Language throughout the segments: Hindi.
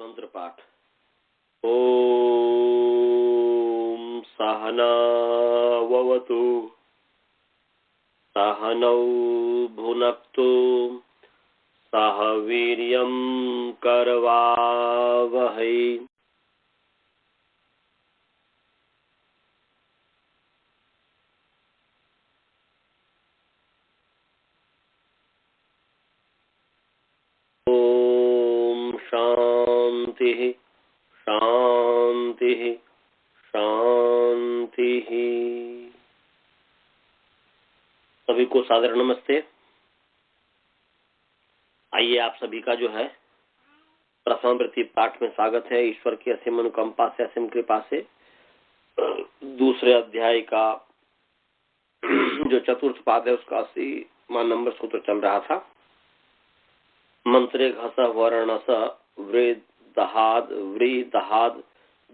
मंत्र पाठ। ओम सहनावतु सहनौ भुनक्तु सह वीर्यं करवावहै ओम शांति शांति शांति। सभी को सादर नमस्ते। आइए आप सभी का जो है प्रथम प्रति पाठ में स्वागत है। ईश्वर की असीम अनुकंपा से, असीम कृपा से दूसरे अध्याय का जो चतुर्थ पाद है उसका 80वां नंबर सूत्र चल रहा था। मंत्रे घस वर्णस वृदहाद वृदहाद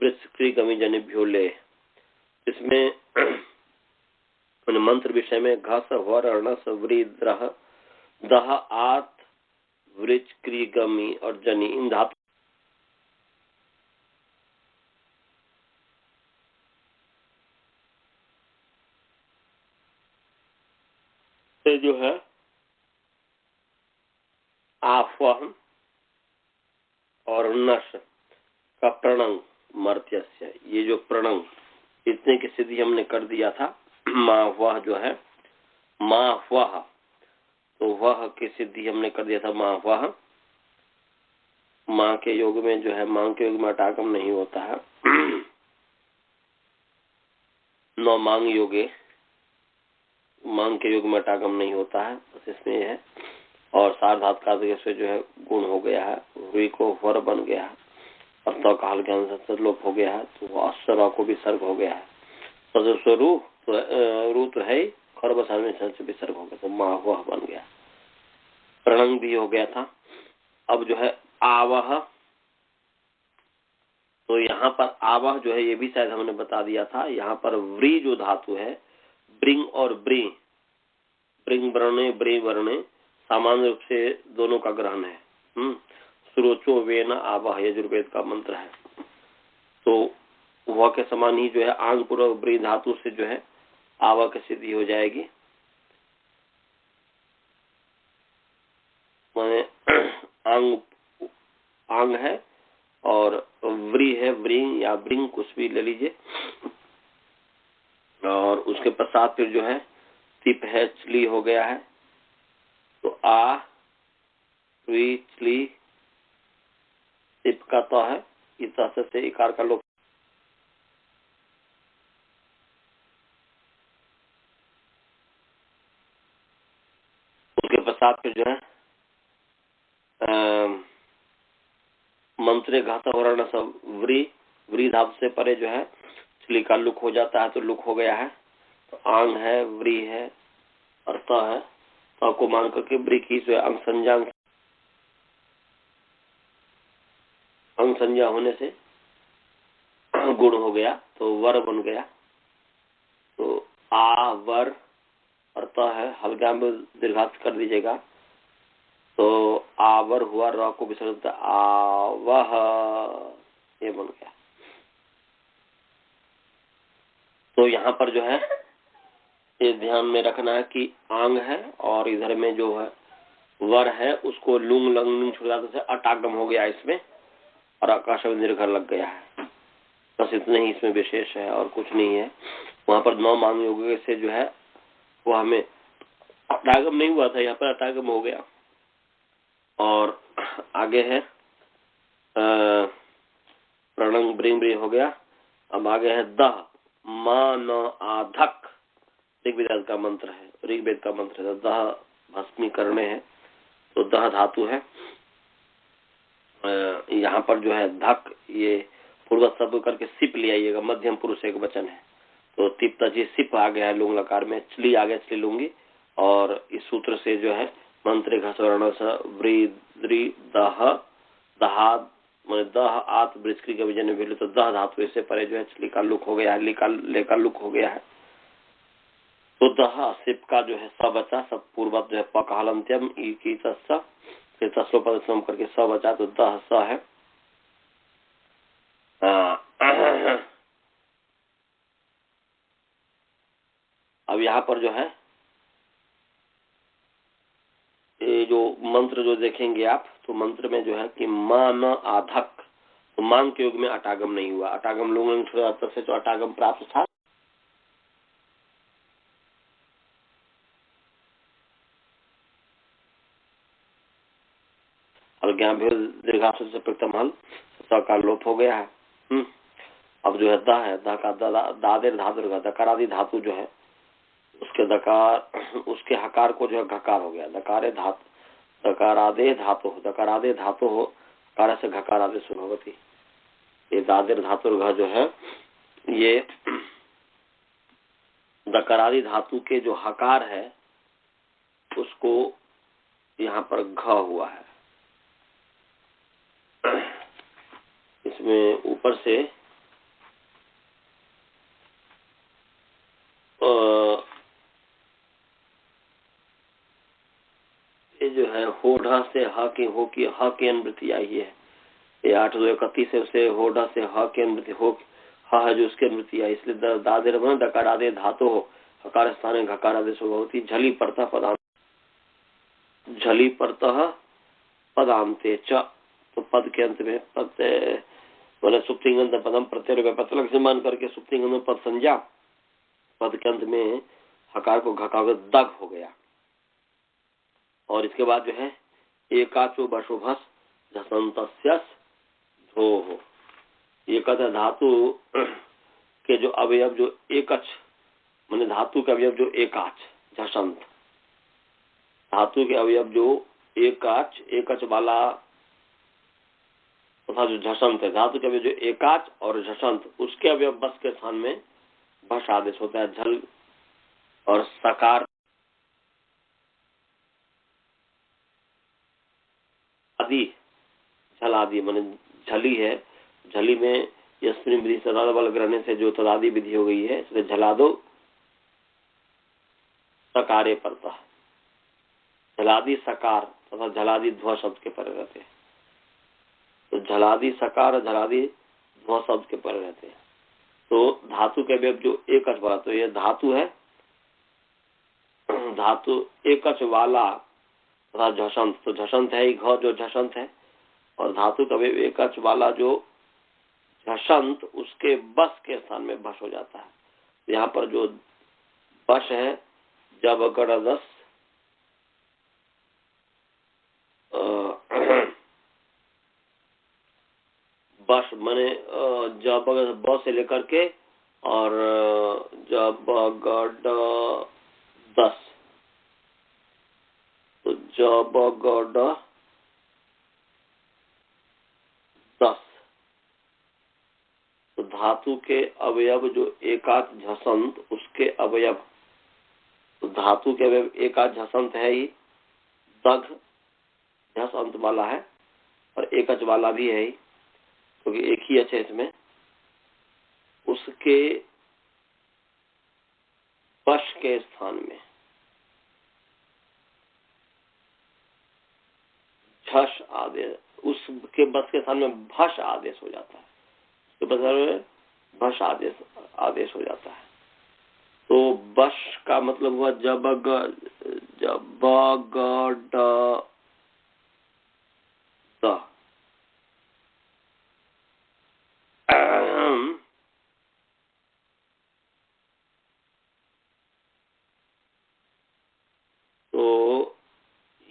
वृत्सक्री गमी जनिभ्यो ले। इसमें मंत्र विषय में घस वर्णस वृद्रह दह आत वृच क्री गमी और जनी इन धातु से जो है आह्वह और नश का प्रणंग मर्त्यस्य, ये जो प्रणंग इतने की सिद्धि हमने कर दिया था। माँ वह जो है माँ वह, तो वह की सिद्धि हमने कर दिया था। माँ वह, माँ के योग में जो है माँ के योग में अटागम नहीं होता है। नौ मांग योगे मांग के योग में अटागम नहीं होता है, बस इसमें है। और सार्धात का से जो है गुण हो गया है, वी को वर बन गया है और तो काल के अनुसार लोप हो गया है, तो वो अश्वर को भी सर्ग हो गया है। सदस्य रू तो है खरबसार में से विसर्ग हो गया, तो माँ वह बन गया। प्रणंग भी हो गया था। अब जो है आवह, तो यहाँ पर आवह जो है ये भी शायद हमने बता दिया था। यहाँ पर व्री जो धातु है, ब्रिंग और ब्री, ब्रिंग वर्णे ब्री वर्णे सामान्य रूप से दोनों का ग्रहण है। सुरोचो वेन आवह यजुर्वेद का मंत्र है। तो वह के समान ही जो है आंग पूर्वक ब्री धातु से जो है आवह की सिद्धि हो जाएगी। माने आंग आंग है और व्री है, व्रिंग या ब्रिंग कुछ भी ले लीजिए। और उसके पश्चात फिर जो है तिप है, चली हो गया है, तो आ वी चली तिप का तो है, इस से इकार का लोप। उसके पश्चात फिर जो है मंत्रे घात वर्ण सब व्री धातु से परे जो है चली का लुक हो जाता है, तो लुक हो गया है। तो आंग है, व्री है और त है, त को मान करके व्री की जो अंग संज्ञा होने से गुण हो गया, तो वर बन गया। तो आ वर और त है, हल्का में दीर्घात कर दीजिएगा, तो आवर हुआ, र को विसर्ग आवह, ये बन गया। तो यहाँ पर जो है ये ध्यान में रखना है कि आंग है और इधर में जो है वर है, उसको लुंग लंग छुड़ाते से अटागम हो गया इसमें, और आकाश में निर्घर लग गया है। बस इतना ही इसमें विशेष है और कुछ नहीं है। वहां पर 9 मांग योग से जो है वो हमें अटागम नहीं हुआ था, यहाँ पर अटागम हो गया। और आगे है प्रणंग ब्रिंग ब्रिंग हो गया। अब आगे है दह मान आधक, ऋग्वेद का मंत्र है, ऋग्वेद का मंत्र है। दह भस्मी करने हैं, तो दह धातु है। यहाँ पर जो है धक, ये पूर्व शब्द करके सिप ले आइएगा, मध्यम पुरुष एक वचन है, तो तिप तजी सिप आ गया है लुंग लकार में, चली आ गया, चली लूंगी। और इस सूत्र से जो है मंत्र घसवर्ण वृद्री दह दहाद मैंने दह आत वृचक्री के विजय ने, तो दह धातु इससे परे जो है चली का लुक हो गया है, लेकर लुक हो गया है। तो दह सिप का जो है स बचा, सब पूर्वत जो है पकालंत्यम ई की तस्सा, फिर तस्लो पदम करके स बचा, तो दह स है। अब यहाँ पर जो है ये जो मंत्र जो देखेंगे आप, तो मंत्र में जो है कि मान आधक, तो मान के युग में अटागम नहीं हुआ। अटागम लोगों ने छोड़ा तब से तो अटागम प्राप्त था। अब ज्ञान दीर्घाक्ष से प्रथम का लोप हो गया है। अब जो है द है, द का दादेर धातु का दकारादि धातु जो है उसके दकार, उसके हकार को जो है घकार हो गया। दकारे धातु, दकारादे धातु, दकारादे धातु हो, कार से घकारादे सुभवती। ये दादेर धातु जो है ये दकारादि धातु के जो हकार है उसको यहाँ पर घ हुआ है। इसमें ऊपर से ये जो है होढ़ा से ह की हो की ह की अनुवृत्ति आई है। ये 8-2-31 है, उसे होढ़ा से ह की अनुवृत्ति हो ह है जो उसकी अनुवृत्ति आई, इसलिए दादेर बना दकारादे धातु हो, हकार स्थान घकारादेश होती। झली परतः पदांत, झली परतः पदांते च, तो पद के अंत में पद बोले सुप्तिंगंत पदम प्रत्यय पतलक से मान करके सुप्तिंगंत पद संज्ञा, पद के अंत में हकार को घकार दग हो गया। और इसके बाद जो है एकाचो बशोभस झसंतस्यस धो हो, ये कहते धातु के जो अवयव जो एकच, माने धातु के अवयव जो एकाच झसंत, धातु के अवयव जो एकाच, एकच वाला तथा जो झसंत है, धातु के अवयव जो एकाच और झसंत, उसके अवयव बस के स्थान में भस आदेश होता है। झल और सकार आदि, झल आदि माने झली है, झली में यस्मिन विधि सदा बल ग्रहण से जो तदादि विधि हो गई है, इसलिए झला दो सकारे पड़ता है। झलादि सकार तथा झलादि ध्व शब्द के परे रहते हैं, तो झलादि सकार झलादि ध्व शब्द के परे रहते हैं। तो धातु के अवयव जो एकच वाला, तो ये धातु है, धातु एकच वाला तथा झसंत, तो झसंत है ही घ जो झसंत है, और धातु का अवयव एकच वाला जो झसंत, उसके बस के स्थान में बस हो जाता है। यहाँ पर जो बस है जब अगर दस बस माने जब ब से लेकर के और जब गड 10, तो जब गड 10, तो धातु के अवयव जो एकाच झसंत, उसके अवयव, तो धातु के अवयव एकाच झसंत है ही, दग झसंत वाला है और एकच वाला भी है ही, क्योंकि एक ही अच्छे इसमें, उसके बश के स्थान में झस आदेश, उसके बस के स्थान में भस आदेश हो जाता है, उसके बस में भस आदेश हो जाता है। तो बश का मतलब हुआ जब तो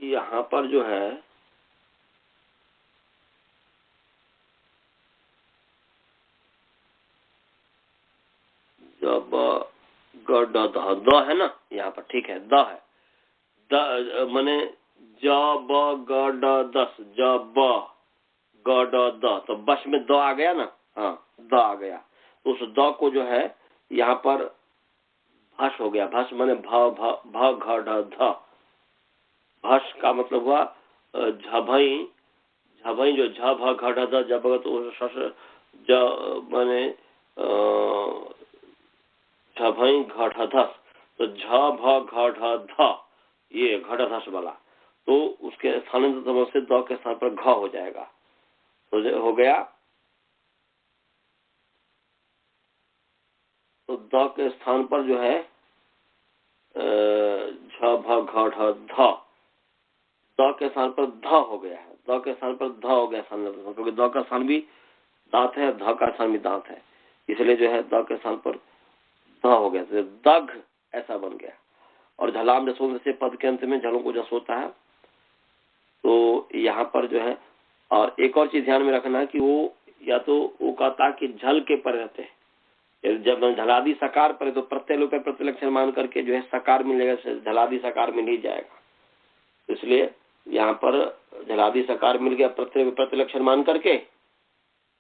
यहाँ पर जो है जब द है ना, यहाँ पर ठीक है, द है, द माने जब गड 10, जब गड द, तो बस में द आ गया ना, हाँ द आ गया, तो उस द को जो है यहाँ पर भस हो गया। भस माने भ घ ढ ध, भस का मतलब हुआ झभई, झभई जो झ भ घ ढ ध, जब ज माने झभई घ ढ, तो झ भ घ ढ ध, ये घटधस वाला, तो उसके स्थानांतर से द के स्थान पर घ हो जाएगा, तो हो गया द के स्थान पर जो है झ भ घ ढ ध, द के स्थान पर ध हो गया है, द के स्थान पर ध हो गया स्थान, क्योंकि द का स्थान भी दांत है, ध का स्थान भी दांत है, इसलिए जो है द के स्थान पर ध हो गया, तो दघ ऐसा बन गया। और झलाम जसों से पद के अंत में झलों को जस होता है, तो यहाँ पर जो है, और एक और चीज ध्यान में रखना है कि वो या तो वो कहता कि झल के पर रहते हैं, जब झलादि सकार पर तो प्रत्यय लोप प्रतिलक्षण मान करके जो है सकार मिलेगा, झलादि सकार मिल ही जाएगा, इसलिए यहाँ पर झलादि सकार मिल गया प्रत्यय प्रतिलक्षण मान करके,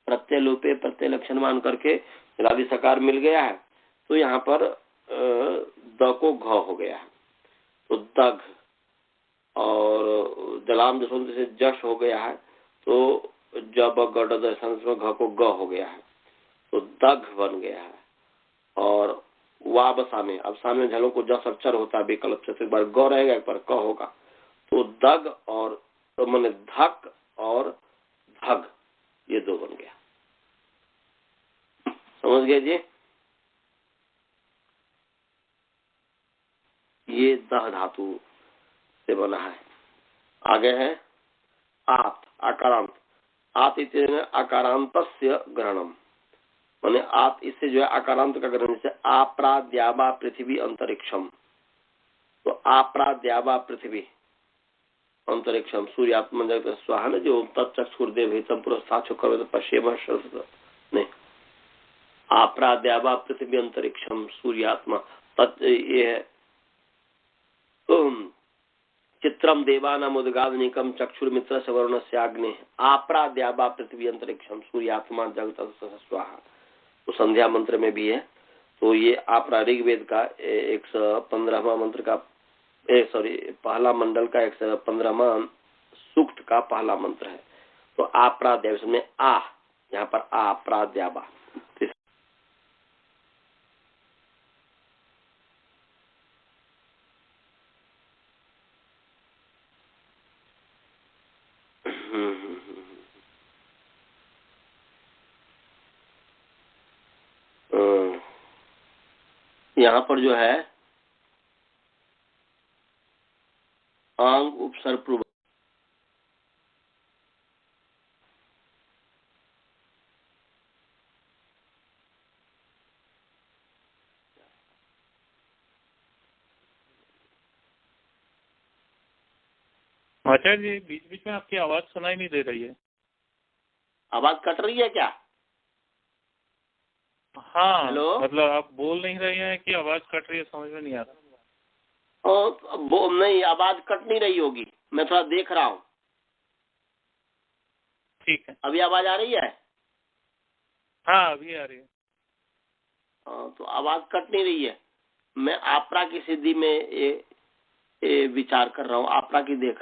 प्रत्यय लोपे प्रत्यय लक्षण मान करके झलादि सकार मिल गया है, तो यहाँ पर द को घ हो गया है, तो दघ, और जलाम जसों से जश हो गया है, तो जब गढ़ घ को ग हो गया है, तो दघ बन गया है। और वाब सामे, अब सामे झलों को जस अक्षर होता है विकल्प से, एक बार ग रहेगा एक बार क होगा, तो दग और तो मैंने धक और धग ये दो बन गया। समझ गए जी? ये दह धातु से बना है। आगे है आत, आकारांत। आत इतने आकारांतस्य ग्रहणम, माने आत इससे जो है आकारांत का ग्रहण, जैसे आप्राद्यावा पृथ्वी अंतरिक्षम, तो आप्राद्यावा पृथ्वी अंतरिक्षम सूर्यात्मा जगत स्वाहा न, जो तत्चक्षुर्देव हितम पुरस्ताक्षु करो तो पश्चिम नहीं, आप्राद्यावा पृथ्वी अंतरिक्षम सूर्यात्मा तत् ये है चित्रम देवानाम उद्गादनिकम चक्षुर्मित्र सवर्ण स्याग्नि आप्राद्यावा पृथ्वी अंतरिक्षम सूर्यात्मा जगत स्वाहा, तो संध्या मंत्र में भी है। तो ये आपरा ऋग्वेद का 115वां मंत्र का पहला मंडल का 115वां सूक्त का पहला मंत्र है। तो आप्राद्यावा में आ, यहाँ पर आप्राद्यावा, यहाँ पर जो है आंग उपसर्ग पूर्व, आचार्य जी बीच बीच में आपकी आवाज सुनाई नहीं दे रही है। आवाज कट रही है क्या? हाँ, हेलो, मतलब आप बोल नहीं रहे हैं कि आवाज कट रही है, समझ में नहीं आ रहा। वो नहीं, आवाज कट नहीं रही होगी, मैं थोड़ा देख रहा हूँ। ठीक है, अभी आवाज आ रही है? हाँ अभी आ रही है। तो आवाज कट नहीं रही है। मैं आपरा की सिद्धि में ये विचार कर रहा हूँ, आपरा की देख,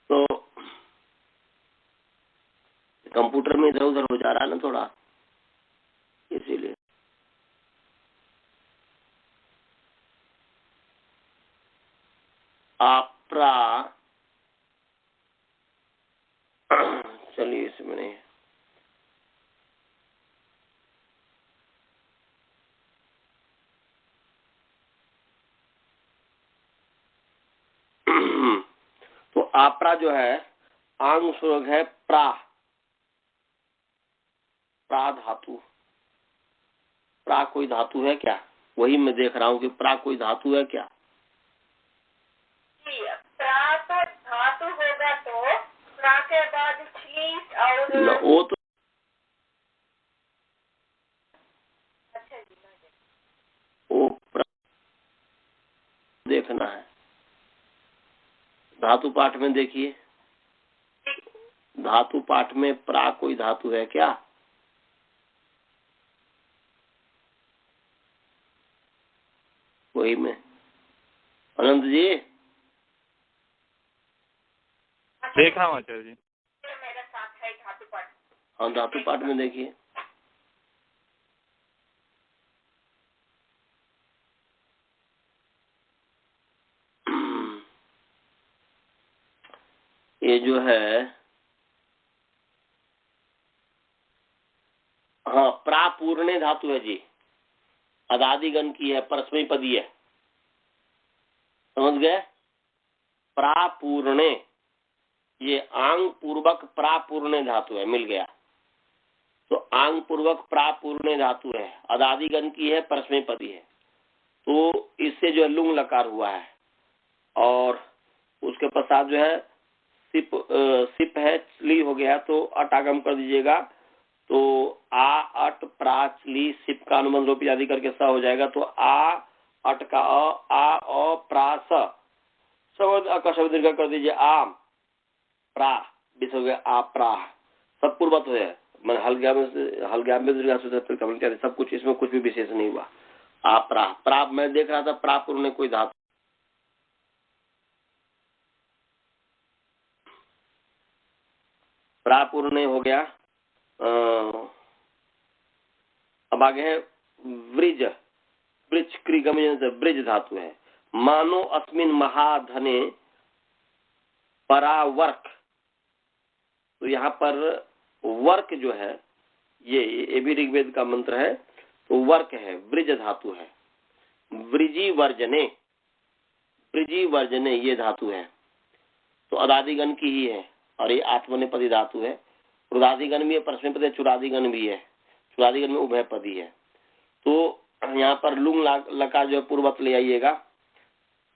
तो कंप्यूटर में इधर उधर हो जा रहा है ना थोड़ा, इसीलिए। आपरा, चलिए इसमें नहीं, तो आपरा जो है आंग सुरग है प्रा, प्रा धातु। प्रा कोई धातु है क्या? वही मैं देख रहा हूँ कि प्रा कोई धातु है क्या? प्रा तो धातु होगा, तो प्रा के बाद और वो तो अच्छा जी, वो देखना है। धातु पाठ में देखिए, धातु पाठ में प्रा कोई धातु है क्या? वही में अनंत जी देख रहा हूँ आचार्य जी। मेरा साथ है धातु पाठ। हाँ, धातु पाठ में देखिए, ये जो है हाँ, प्रापूर्णे धातु है जी, अदादिगण की है, परस्मई पदी है, समझ गए। प्रापूर्णे, ये आंग पूर्वक प्रापूर्णे धातु है, मिल गया। तो आंग पूर्वक प्रापूर्णे धातु है, अदादिगण की है, परस्मई पदी है, तो इससे जो है लुंग लकार हुआ है। और उसके पश्चात जो है सिप, सिप है, चली हो गया, तो अट आगम कर दीजिएगा। तो आ अट प्राचली सिप का अनुबंध लोप आदि करके स हो जाएगा। तो आ अट का आ प्रास शब्द अकशब्द दीर्घ कर दीजिए, आम प्रा बीस हो गया, आ प्रा, सब पूर्वत है, मैं हलग्या में सब कुछ, इसमें कुछ भी विशेष नहीं हुआ। आ प्रा, प्रा मैं देख रहा था प्रापुर ने कोई धातु, प्रापुर ने हो गया। अब आगे है व्रिज, ब्रिज क्रिगम से ब्रिज धातु है। मानो अस्मिन महाधने परावर्क, तो यहाँ पर वर्क जो है ये भी ऋग्वेद का मंत्र है, तो वर्क है, ब्रिज धातु है। ब्रिजी वर्जने, ब्रिजी वर्जने ये धातु है, तो अदादिगण की ही है, और ये आत्मनेपदी धातु है। रुदादिगण भी है, परस्मैपदी है, चुरादिगण भी है, चुरादिगण में उभयपदी है। तो यहाँ पर लुंग लकार जो है पूर्वत ले आइएगा,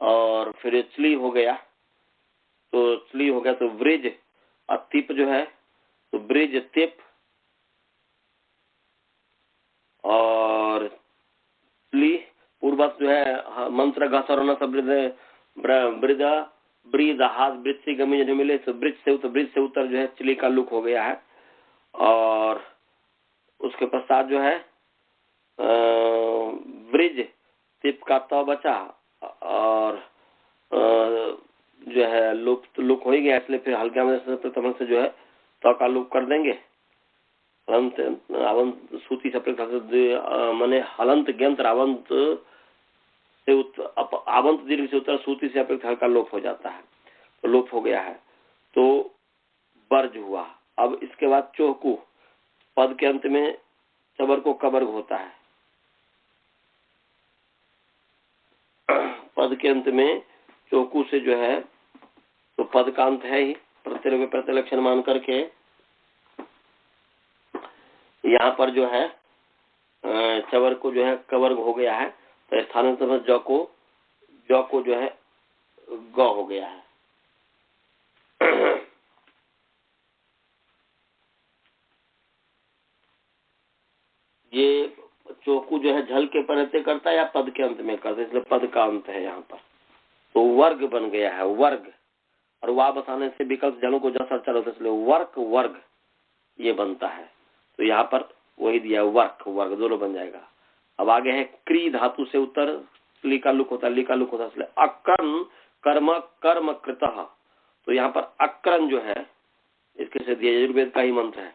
और फिर चली हो गया, तो चली हो गया, तो ब्रिज और तिप जो है, तो ब्रिज तिप और चली पूर्वत जो है मंत्र घसरना सब ब्रिद ब्रीद हाथ ब्रिज से गमी जो मिले, तो ब्रिज से उत्तर जो है चली का लुक हो गया है। और उसके पश्चात जो है ब्रिज तिप का तो बचा, और जो है लुक हो ही गया, इसलिए फिर हल्का में प्रथम से जो है तो का लुक कर देंगे। हलंत सूती से माने हलंत ज्ञंत रावंत से आवंत दीर्घ से उत्तर सूती से अपेक्षा हल्का लोप हो जाता है, तो लोप हो गया है, तो बर्ज हुआ। अब इसके बाद चौकू, पद के अंत में चबर को कबर्ग होता है, पद के अंत में चौकू से जो है, तो पद का अंत है ही, प्रत्यय प्रतिलक्षण मान करके यहाँ पर जो है चबर को जो है कवर्ग हो गया है, तो स्थानांतर जौ को जो है ग हो गया है। ये चौकू जो है झल के प्रत्यय करता है या पद के अंत में करता है, इसलिए पद का अंत है यहाँ पर, तो वर्ग बन गया है, वर्ग। और वाह बसाने से विकल्प जलों को जैसा चल होता है, इसलिए वर्क वर्ग ये बनता है। तो यहाँ पर वही दिया, वर्क वर्ग दोनों बन जाएगा। अब आगे है क्री धातु से उत्तर लिका लुक होता है, लिका लुक होता है, इसलिए अक्रन कर्म कर्म कृतः, तो यहाँ पर अक्रन जो है इसके से दिया, यजुर्वेद का ही मंत्र है।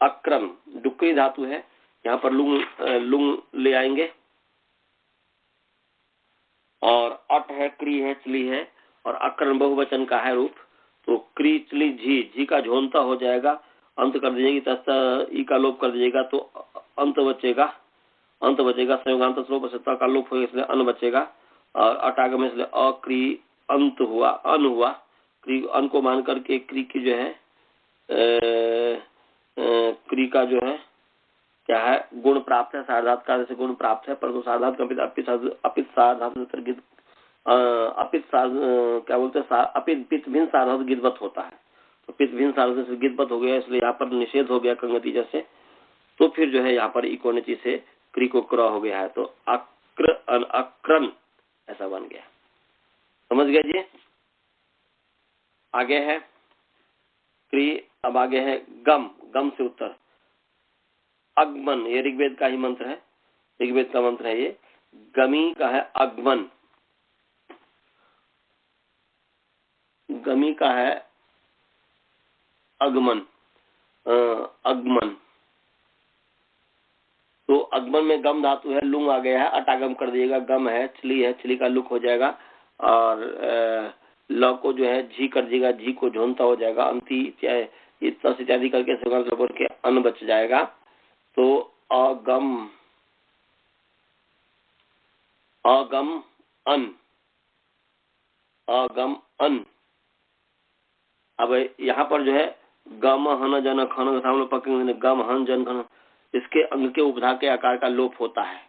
अक्रन डुक्री धातु है, यहाँ पर लुंग ले आएंगे, और अट है, क्री है, चली है, और अक्रन बहुवचन का है रूप, तो क्री चली झी का झोंता हो जाएगा, अंत कर दीजिएगी, तस्ता ई का लोप कर दीजिएगा, तो अंत बचेगा, संयोगांत श्लोक से का लोप होगा, इसलिए अन बचेगा। और अटागम इसलिए अक्री अंत हुआ, अन हुआ, क्री अन को मान करके क्री की जो है क्री का जो है क्या है, गुण प्राप्त है, सार्धात का जैसे गुण प्राप्त है, परंतु सार्धात अपित सार्धात क्या बोलते हैं, अपित पित भिन्न सार्धात गिदवत होता है, तो पित भिन्न सार्धात से गिदवत हो गया, इसलिए यहाँ पर निषेध हो गया कंगति जैसे, तो फिर जो है यहाँ पर इकोनिची से क्री को क्र हो गया है, तो अक्रन ऐसा बन गया। समझ गए जी। आगे है क्री, अब आगे है गम, गम से उत्तर अगमन, ये ऋग्वेद का ही मंत्र है, ऋग्वेद का मंत्र है ये, गमी का है अगमन, गमी का है अगमन, अगमन, तो अगमन में गम धातु है, लुंग आ गया है, अटागम कर दिएगा, गम है, चली का लुक हो जाएगा, और ल को जो है झी कर दिएगा, झी को झोंता हो जाएगा, अंति इत्यादि करके के अन बच जाएगा। तो अगम अन अब यहाँ पर जो है गम हन जन खन पकेंगे गम हन जन खन, इसके अंग के उपधा के आकार का लोप होता है।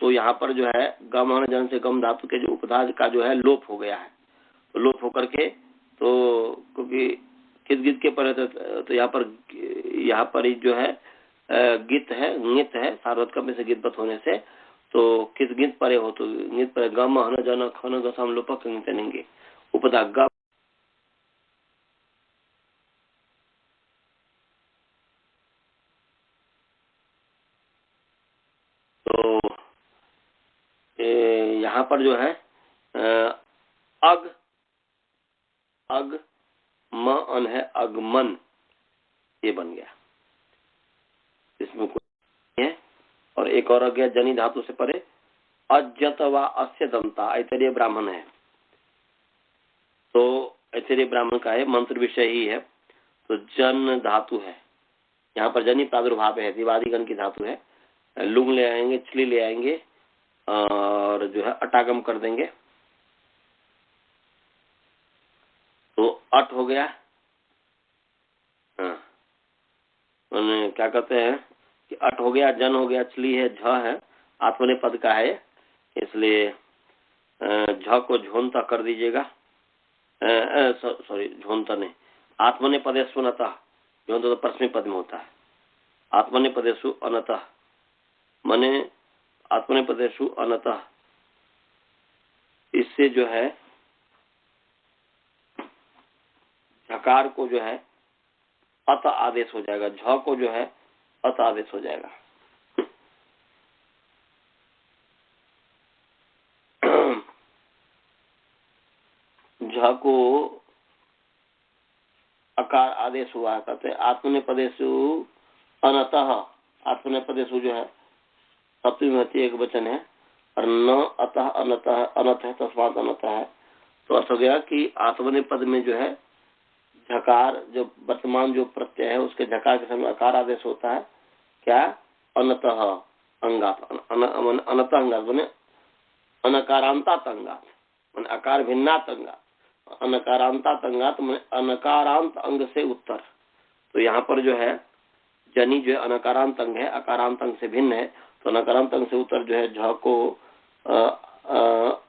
तो यहाँ पर जो है गम हन जन से गम धातु के जो उपधा का जो है लोप हो गया है। तो लोप होकर के तो क्योंकि किस गीत के पर तो यहाँ पर ही जो है गीत है नित है सार्वत्क में से गीतबत होने से, तो किस गीत पर हो तो गीत पर गम हन जन खन गम लोप कहेंगे उपधा गम। तो यहाँ पर जो है अग म अन है अगमन, ये बन गया, इसमें कोई है। और एक और आ गया जनी धातु से परे अज्यत व अस्य दंता ऐतरेय ब्राह्मण है। तो ऐतरेय ब्राह्मण का है मंत्र विषय ही है। तो जन धातु है, यहाँ पर जनी प्रादुर्भाव है, दिवादिगण की धातु है। लुंग ले आएंगे, चली ले आएंगे और जो है अटागम कर देंगे। तो अट हो गया। हाँ, क्या कहते हैं कि अट हो गया, जन हो गया, चली है, झ है, आत्मने पद का है, इसलिए झ को झोंता कर दीजिएगा। सॉरी झोंता नहीं, आत्मने पदेशु अनतः, झोंता तो परस्मै पद में होता है। आत्मने पदेशु अनतः माने आत्मने पदेशु अनतः, इससे जो है झकार को जो है अत आदेश हो जाएगा, झ को जो है अत आदेश हो जाएगा। झ को अकार आदेश हुआ, कहते आत्मने पदेशु अनतः, आत्मने पदेशु जो है सप्तमी विभक्ति एक वचन है और न अतः अनतः अनत है, तस्मात् अनतः है। तो अर्थ हो गया कि आत्मने पद में जो है झकार, जो वर्तमान जो प्रत्यय है उसके झकार के समय अकार आदेश होता है। क्या? अनतः अंगात, अनतः अंगात बने अनकारांतात अंगात, मैंने अकार भिन्नात अंगात, अनकारांतात अंगात मैंने अनकारांत अंग से उत्तर। तो यहाँ पर जो है जनी जो है अनकारांत अंग है, अकारांत अंग से भिन्न है। तो अनकारांत अंग से उत्तर जो है झ को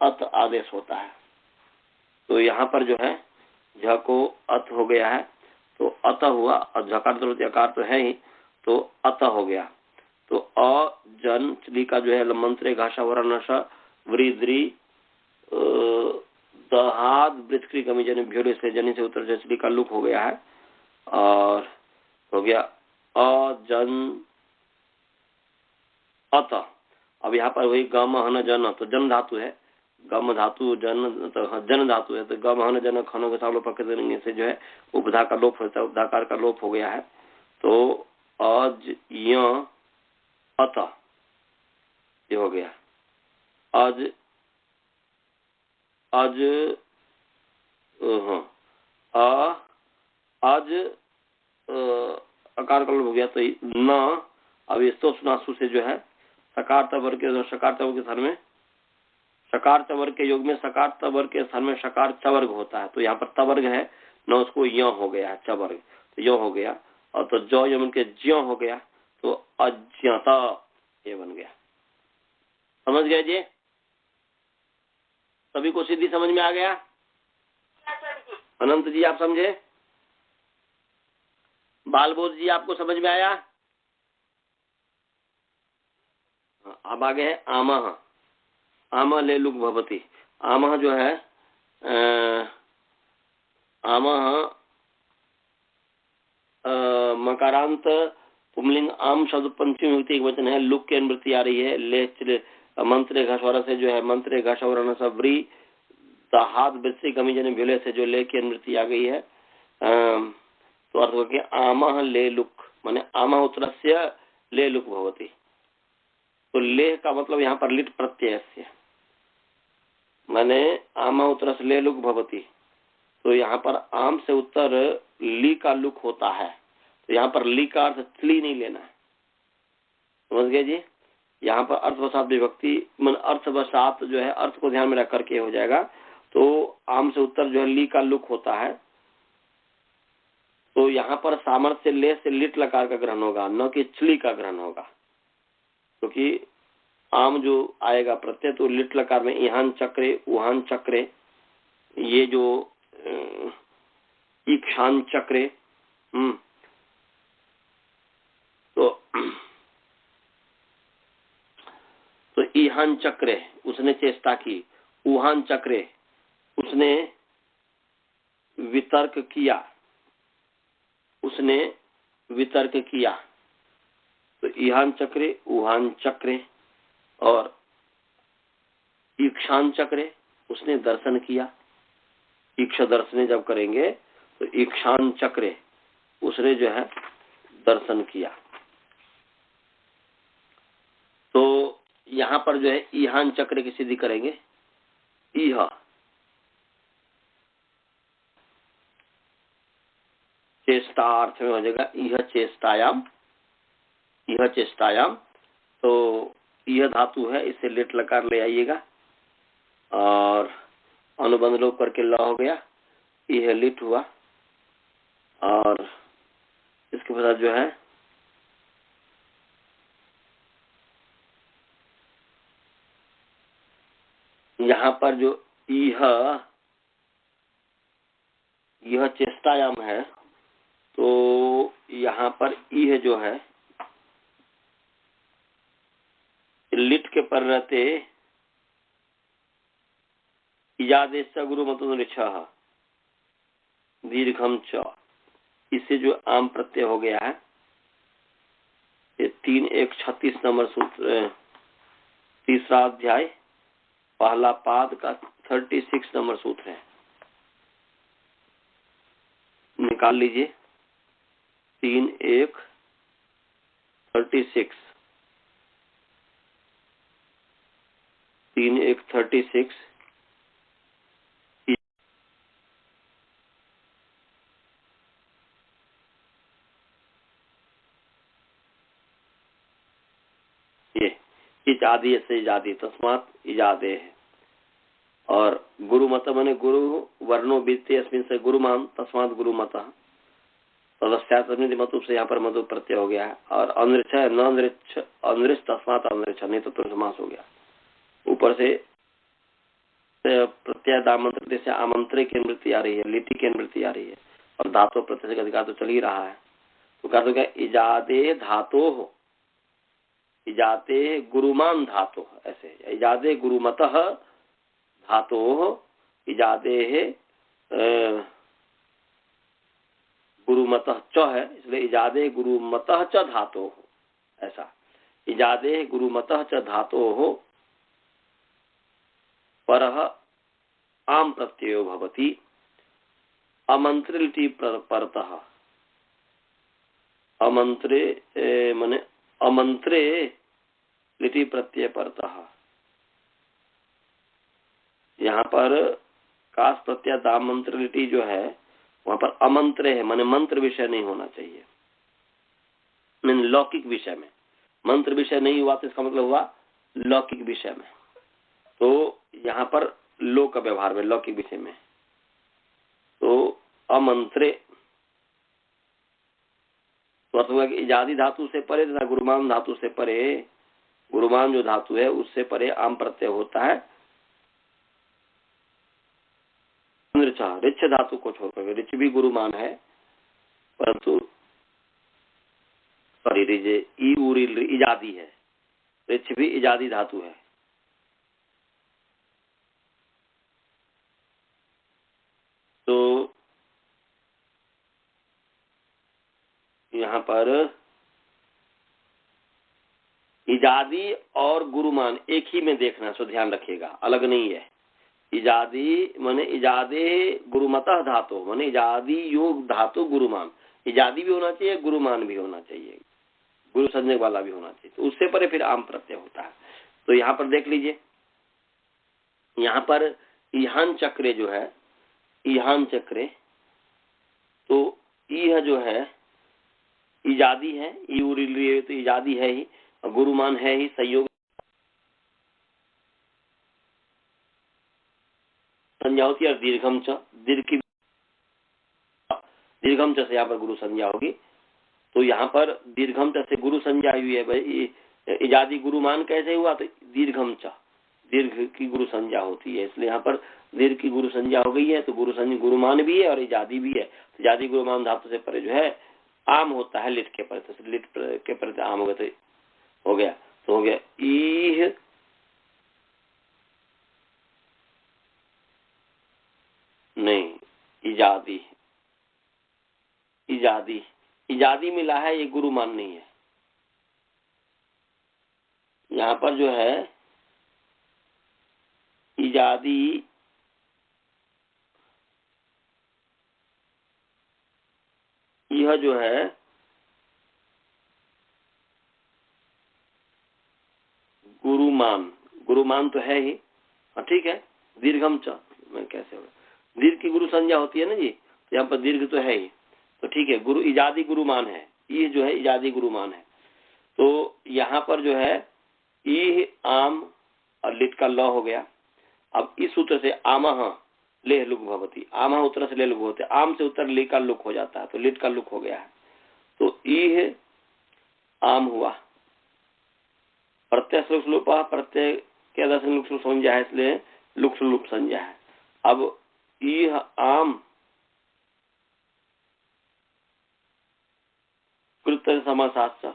अत आदेश होता है। तो यहाँ पर जो है झ को अत हो गया है, तो अत हुआ, और झकार अकार तो है ही, तो अत हो गया। तो अ जन चली का जो है मंत्रे घाषा वरण वृद्री दहाद वृत्ति कमी जन भ्योड़े से जनी से उत्तर चली का लुक हो गया है और हो गया अजन अत। अब यहाँ पर वही गम हन जन, तो जन धातु है, गम धातु जन, तो जन धातु है, तो गम हन जन खनों के सामने पकड़ने से जो है उपधा का लोप होता है, उपधाकार का लोप हो गया है। तो अज य अत ये हो गया। अज अज अज अकार का लोप हो गया। तो न, अब इस नासु से जो है सकार तवर के, सकार तवर के स्थान में सकार तवर्ग के योग में सकार तवर्ग के स्थान में सकार चवर्ग होता है। तो यहाँ पर तवर्ग है न, उसको य हो गया है चवर्ग, तो यो हो गया। और तो जो यमन के ज्यो हो गया, तो अज्ञाता ये बन गया। समझ गए जी? सभी को सीधी समझ में आ गया? अनंत जी आप समझे? बालबोध जी आपको समझ में आया? अब आगे है आमह। आमह ले लुक भवती। आमह जो है आमह मकारांत पुमलिंग आम शब्द पंचमी विभक्ति एक वचन है, लुक की अनुवृत्ति आ रही है। ले मंत्र घाषवारा से जो है मंत्र घाषवारा सवरी दहाद वृत्ति कमी जन भिले से जो ले की अनुवृत्ति आ गई है। तो अर्थ हो गया आमह ले लुक, माने आमह उत्तरस्य ले लुक भवती। तो लेह का मतलब यहाँ पर लिट प्रत्यय से, माने आम उत्तर से ले लुक भवती। तो यहाँ पर आम से उत्तर ली का लुक होता है। तो यहाँ पर ली का अर्थ चली नहीं लेना है, समझ गए जी। यहाँ पर अर्थवसात विभक्ति मन अर्थवसात जो है अर्थ को ध्यान में रख करके हो जाएगा। तो आम से उत्तर जो है ली का लुक होता है, तो यहाँ पर सामर्थ्य से ले से लिट लकार का ग्रहण होगा, न कि चली का ग्रहण होगा, क्योंकि आम जो आएगा प्रत्यय तो लिट लकार में इहान चक्रे उहान चक्रे, ये जो ईक्षान चक्रे, तो ईहान चक्रे उसने चेष्टा की, उहान चक्रे उसने वितर्क किया, उसने वितर्क किया। तो ईहान चक्रे उहान चक्रे और ईक्षान चक्रे उसने दर्शन किया। ईक्ष दर्शने जब करेंगे तो ईक्षान चक्रे उसने जो है दर्शन किया। तो यहाँ पर जो है ईहान चक्र की सिद्धि करेंगे। ईह चेष्टा अर्थ में हो जाएगा यह चेष्टायाम, यह चेष्टायाम। तो यह धातु है, इससे लेट लकार ले आइएगा और अनुबंध लोप करके ल हो गया, यह लिट हुआ। और इसके बाद जो है यहाँ पर जो यह चेष्टायाम है, तो यहाँ पर यह जो है लिट के पर रहते इजादेश गुरु मतुनिच्छ दीर्घम च, इससे जो आम प्रत्यय हो गया है, ये 3:1:36 नंबर सूत्र, तीसरा अध्याय पहला पाद का 36 नंबर सूत्र है, निकाल लीजिए। 3:1:36 3:1:36 ये इजादी से इजादी तस्मात इजादे है। और गुरु मत मने गुरु वर्णो बीते अस्मिन से गुरुमान तस्मात गुरु मत मतुप से यहाँ पर मधु प्रत्यय हो गया है। और अनृच्छ न अनृच्छ तस्मात अनृच्छ, नहीं तो समास हो गया। ऊपर से प्रत्यय दामंत्र से आमंत्रे की अनुवृत्ति आ रही है, लिटि की अनुवृत्ति आ रही है, और धातु प्रत्यय का अधिकार तो चल ही रहा है। तो क्या क्या इजादे धातो हो, इजाते गुरुमान धातो, ऐसे इजादे गुरुमतः धातो हो, इजादे गुरुमतः च है, इसलिए इजादे गुरुमतः च धातो हो, ऐसा इजादे गुरुमतः च धातो हो परः आम प्रत्ययो भवति अमंत्रिलिटि परतः, अमंत्रे माने अमंत्रे लिटि प्रत्यय परतः। यहाँ पर कास प्रत्यय दामंत्र लिटि जो है वहां पर अमंत्रे है, माने मंत्र विषय नहीं होना चाहिए, मीन लौकिक विषय में। मंत्र विषय नहीं हुआ तो इसका मतलब हुआ लौकिक विषय में। तो यहाँ पर लो का व्यवहार में लौकिक विषय में, तो अमंत्रे तो अर्थ हुआ कि इजादी धातु से परे तथा गुरुमान धातु से परे, गुरुमान जो धातु है उससे परे आम प्रत्यय होता है। रिच धातु को छोड़कर, रिच भी गुरुमान है परंतु सॉरी रिजे इजादी है, रिच भी इजादी धातु है। तो यहाँ पर इजादी और गुरुमान एक ही में देखना, सो ध्यान रखिएगा, अलग नहीं है। इजादी माने इजादे गुरुमतः धातु, माने इजादी योग धातु गुरुमान, इजादी भी होना चाहिए, गुरुमान भी होना चाहिए, गुरु संज्ञा वाला भी होना चाहिए, तो उससे परे फिर आम प्रत्यय होता है। तो यहाँ पर देख लीजिए, यहाँ पर ईहान चक्रे जो है, ईहान चक्रे, तो यह जो है इजादी है, तो इजादी है ही, गुरुमान है ही संयोग संज्ञा होती है। और दीर्घम च, दीर्घम च से यहाँ पर गुरु संज्ञा होगी। तो यहाँ पर दीर्घम च से गुरु संज्ञा हुई है। भाई इजादी गुरुमान कैसे हुआ? तो दीर्घम च, दीर्घ की गुरु संज्ञा होती है, इसलिए यहाँ पर दीर्घ की गुरु संज्ञा हो गई है। तो गुरु संज्ञा गुरुमान भी है और इजादी भी है। तो इजादी गुरुमान धातु से परे जो है आम होता है लिट के प्रति, लिट के प्रति आम हो गया। तो हो गया, तो हो गया ईह नहीं, इजादी, इजादी, इजादी मिला है, ये गुरुमान नहीं है। यहाँ पर जो है इजादी यह जो है गुरुमान, गुरुमान तो है ही, हाँ ठीक है। दीर्घम च में कैसे होगा? दीर्घ की गुरु संज्ञा होती है ना जी, तो यहाँ पर दीर्घ तो है ही, तो ठीक है। गुरु इजादी गुरुमान है, ये जो है इजादी गुरुमान है। तो यहाँ पर जो है ईह आम और लिट का ल हो गया। अब इस सूत्र से आमह लेह लुक भवती, आमह उत्तर से ले लुक होते, आम से उत्तर ले का लुक हो जाता है, तो लिट का लुक हो गया है। तो ईह आम हुआ, प्रत्यय श्लोक श्लोपा, प्रत्यय के दर्शन लुक श्लोक संज्ञा है, इसलिए लुक श्लोक संज्ञा है। अब ईह आम कृत समासाच,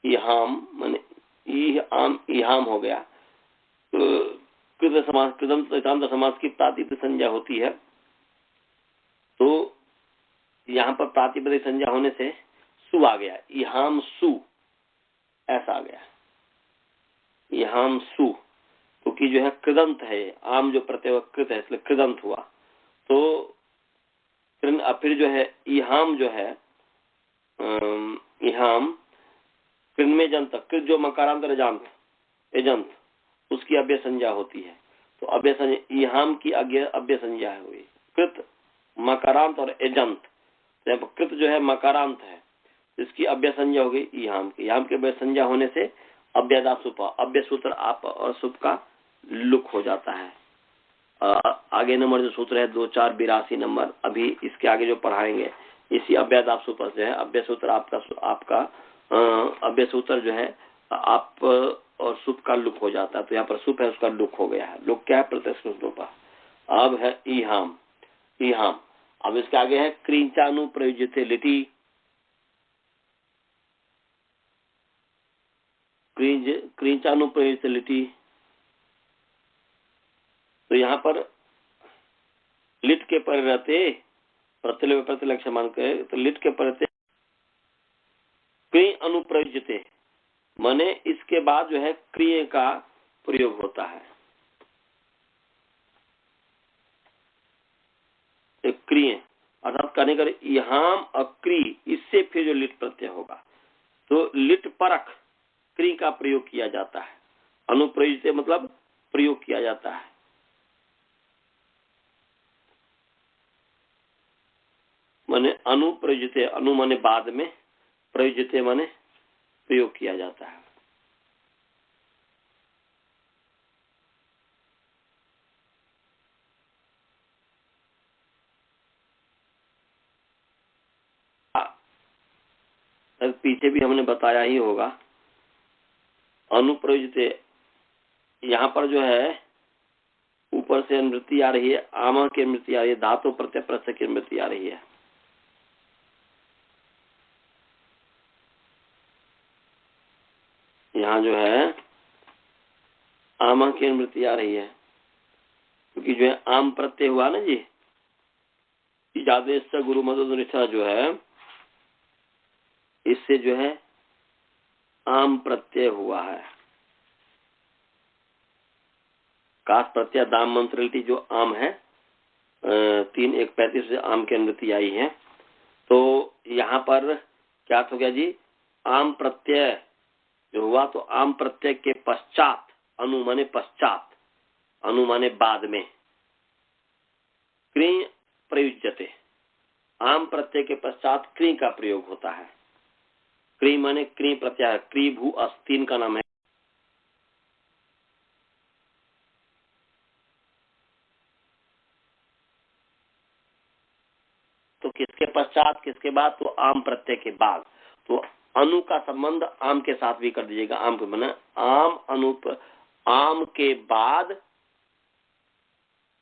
इहाम माने ईह आम इहाम हो गया। कृत समास, कृतम समास की प्रातिपदिक संज्ञा होती है। तो यहाँ पर प्रातिपदिक संज्ञा होने से सु आ गया, इहाम सु ऐसा आ गया, इहाम सु, क्योंकि जो है कृदंत है, आम जो प्रत्यय कृत है इसलिए कृदंत हुआ। तो फिर जो है इहाम जो है इहाम कृन्मे जंत, कृत जो मकारांत एजांत, एजंत उसकी अव्यय संज्ञा होती है। तो अव्यय संज्ञा इहाम की अव्यय संज्ञा है हुई कृत मकारांत और एजंत। तो कृत जो है मकारांत है, इसकी अव्यय संज्ञा हो गई इहाम की। इहाम के अव्यय संज्ञा होने से अव्ययदा सुप, अव्यय सूत्र आप और सुप का लुक हो जाता है। आगे नंबर जो सूत्र है 2482 नंबर, अभी इसके आगे जो पढ़ाएंगे इसी अव्ययदा सुप से है। अव्यय सूत्र आपका अव्यय सूत्र जो है आप और सुप का लुक हो जाता है। तो यहाँ पर सुप है, उसका लुक हो गया है। लुक क्या है? प्रत्यय। अब है इहाम, इहाम। अब इसके आगे है क्रींचानु प्रयुज्यते लिटि, क्रींचानु प्रयुज्यते लिटि। तो यहाँ पर लिट के पर रहते प्रतिलक्ष्य मान के, तो लिट के पर रहते क्री अनुप्रयुज्यते माने इसके बाद जो है क्रिय का प्रयोग होता है। क्रिय अर्थात कहने का इहाम अक्री, इससे फिर जो लिट प्रत्यय होगा तो लिट परख क्री का प्रयोग किया जाता है। अनुप्रयुज्यते मतलब प्रयोग किया जाता है। माने अनुप्रयुज्यते, अनु माने बाद में, प्रयुज्यते माने प्रयोग किया जाता है। पीछे भी हमने बताया ही होगा। अनुप्रयुज्यते यहाँ पर जो है ऊपर से अनुवृत्ति आ रही है, आमा की अनुवृत्ति आ रही है, धातु प्रत्यय प्रत्यय की अनुवृत्ति आ रही है। यहाँ जो है आमा की अनुवृत्ति आ रही है, क्योंकि जो है आम प्रत्यय हुआ ना जी, इजादेश गुरु मदद जो है इससे जो है आम प्रत्यय हुआ है। काश प्रत्यय दाम मंत्र जो आम है 3:1:35 से आम की अनुवृत्ति आई है। तो यहाँ पर क्या हो गया जी, आम प्रत्यय जो हुआ तो आम प्रत्यय के पश्चात, अनुमाने पश्चात, अनुमाने बाद में, क्री प्रयुज्यते, आम प्रत्यय के पश्चात क्री का प्रयोग होता है। क्री माने क्री प्रत्याहार, क्री भू अस्तीन का नाम है। तो किसके पश्चात, किसके बाद? तो आम प्रत्यय के बाद। तो अनु का संबंध आम के साथ भी कर दीजिएगा। आम के बना आम अनुप, आम के बाद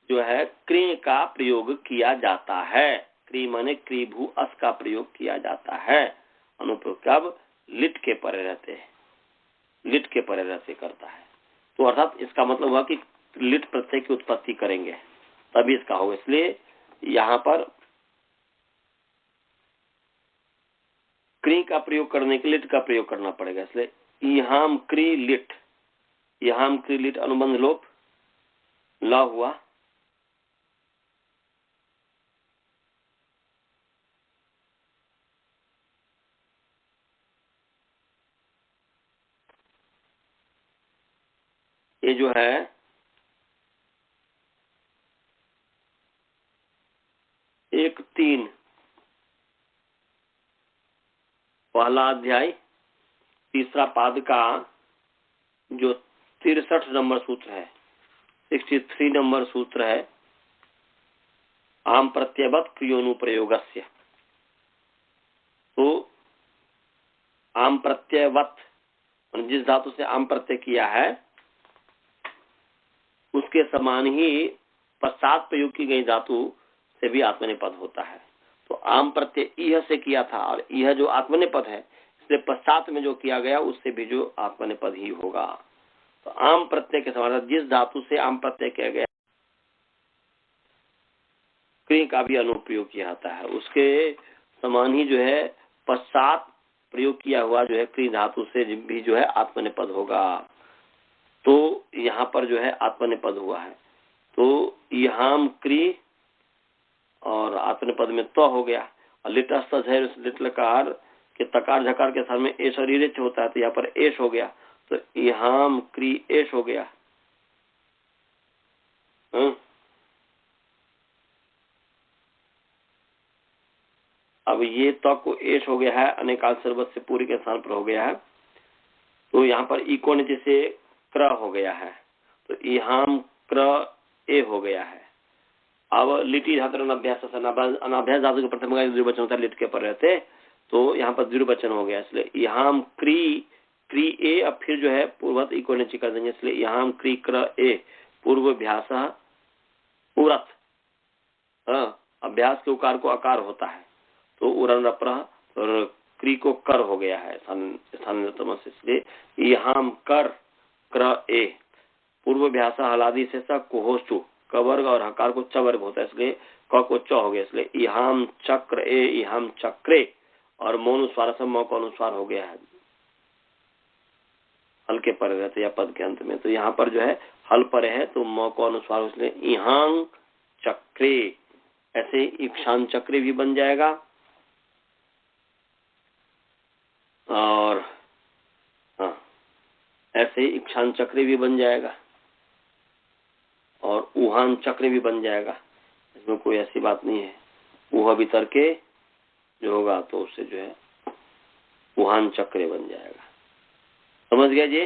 जो है क्री का प्रयोग किया जाता है। क्री माने क्री भू अस का प्रयोग किया जाता है। अनुप्रयोग कब? लिट के परे रहते हैं, लिट के परे रहते करता है। तो अर्थात इसका मतलब हुआ कि लिट प्रत्यय की उत्पत्ति करेंगे तभी इसका होगा। इसलिए यहाँ पर क्री का प्रयोग करने के लिट का प्रयोग करना पड़ेगा। इसलिए इहाम क्री लिट, इहाम क्री लिट अनुबंध लोप ल हुआ। ये जो है एक 3 पहला अध्याय तीसरा पाद का जो 63 नंबर सूत्र है, 63 नंबर सूत्र है, आम प्रत्ययवत क्रियोनुप्रयोगस्य। तो आम प्रत्ययवत जिस धातु से आम प्रत्यय किया है उसके समान ही पश्चात प्रयोग की गई धातु से भी आत्मनेपद होता है। तो आम प्रत्यय इह से किया था और यह जो आत्मनेपद है इसलिए पश्चात में जो किया गया उससे भी जो आत्मनेपद ही होगा। तो आम प्रत्यय के समान जिस धातु से आम प्रत्यय किया गया क्री का भी अनुप्रयोग किया जाता है, उसके समान ही जो है पश्चात प्रयोग किया हुआ जो है क्री धातु से भी जो है आत्मनेपद होगा। तो यहाँ पर जो है आत्मनेपद हुआ है। तो यहाँ क्री और आत्मनेपद में तो हो गया और लिटस्थ है लिट लकार के तकार झकार के स्थान में एश और इरेच होता है, तो यहाँ पर एश हो गया। तो यहाँ क्री एश हो गया। अब ये तो को एश हो गया है, अनेकाल सर्वत से पूरी के स्थान पर हो गया है। तो यहाँ पर इको नीचे से क्र हो गया है, तो यहाँ क्र ए हो गया है। अब लिटी धातु अनाभ्यास अनाभ्यास धातु के प्रथम का द्विवचन होता है, लिट के पर रहते, तो यहाँ पर द्विवचन हो गया। इसलिए यहाँ क्री ए, अब फिर जो है पूर्वत इको नीचे कर देंगे। इसलिए यहाँ क्री क्र ए पूर्वाभ्यास उरत, अभ्यास के उकार को आकार होता है तो उरन रप्रह और क्री को कर हो गया है स्थान। इसलिए यहाँ कर क्र ए पूर्वाभ्यास हलादी से कोहोष्टु कवर्ग और हकार को चवर्ग होता है, इसलिए क को च हो गया। इसलिए इहाम चक्र ए इहाम चक्रे और मौनुस्वार से मौ का अनुस्वार हो गया है हल्के पर रहते या पद के अंत में। तो यहाँ पर जो है हल पर है तो मौ को अनुस्वार, इसलिए इहांग चक्रे। ऐसे ईक्षान चक्रे भी बन जाएगा और हाँ ऐसे ईक्षान चक्रे भी बन जाएगा और उहान चक्र भी बन जाएगा। इसमें कोई ऐसी बात नहीं है। उहा भीतर के जो होगा तो उससे जो है उहान चक्र बन जाएगा। समझ गया जी?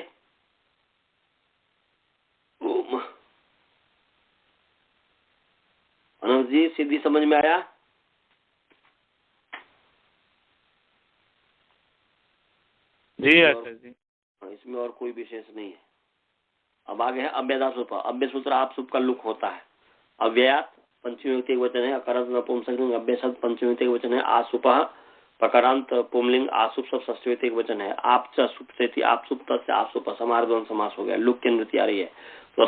अनंत जी सीधी समझ में आया? जी आचार्य जी। इसमें और कोई विशेष नहीं है। अब आगे है अव्ययदात सूत्र। अव्यय सूत्र आप सुप का लुक होता है। अव्ययात पंचमी व्यक्ति एक वचन है, अकारांत नपुंसकलिंग अव्यय शब्द पंचमी व्यक्ति एक वचन है। आसुपः पकारांत पुंलिंग आसुप सब षष्ठी व्यक्ति एक वचन है। आप च सुप से आप सुप तस्य आप सुप समार द्वंद्व समास हो गया। लुक की अनुवृत्ति आ रही है तो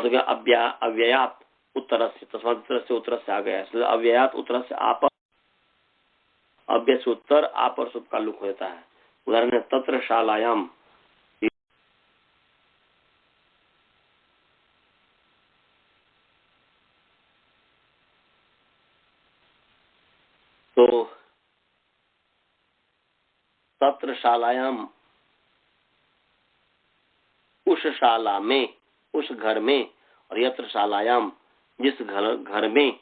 अव्ययात उत्तर से तस्मात् से उत्तर से आ गया। इसलिए अव्ययात उत्तर से आप, अव्यय से उत्तर आप और सुप का लुक होता है। उदाहरण है तत्र शालायाम, तो तत्र शालायाम उस शाला में, उस घर में, और यत्र शालायाम जिस घर में,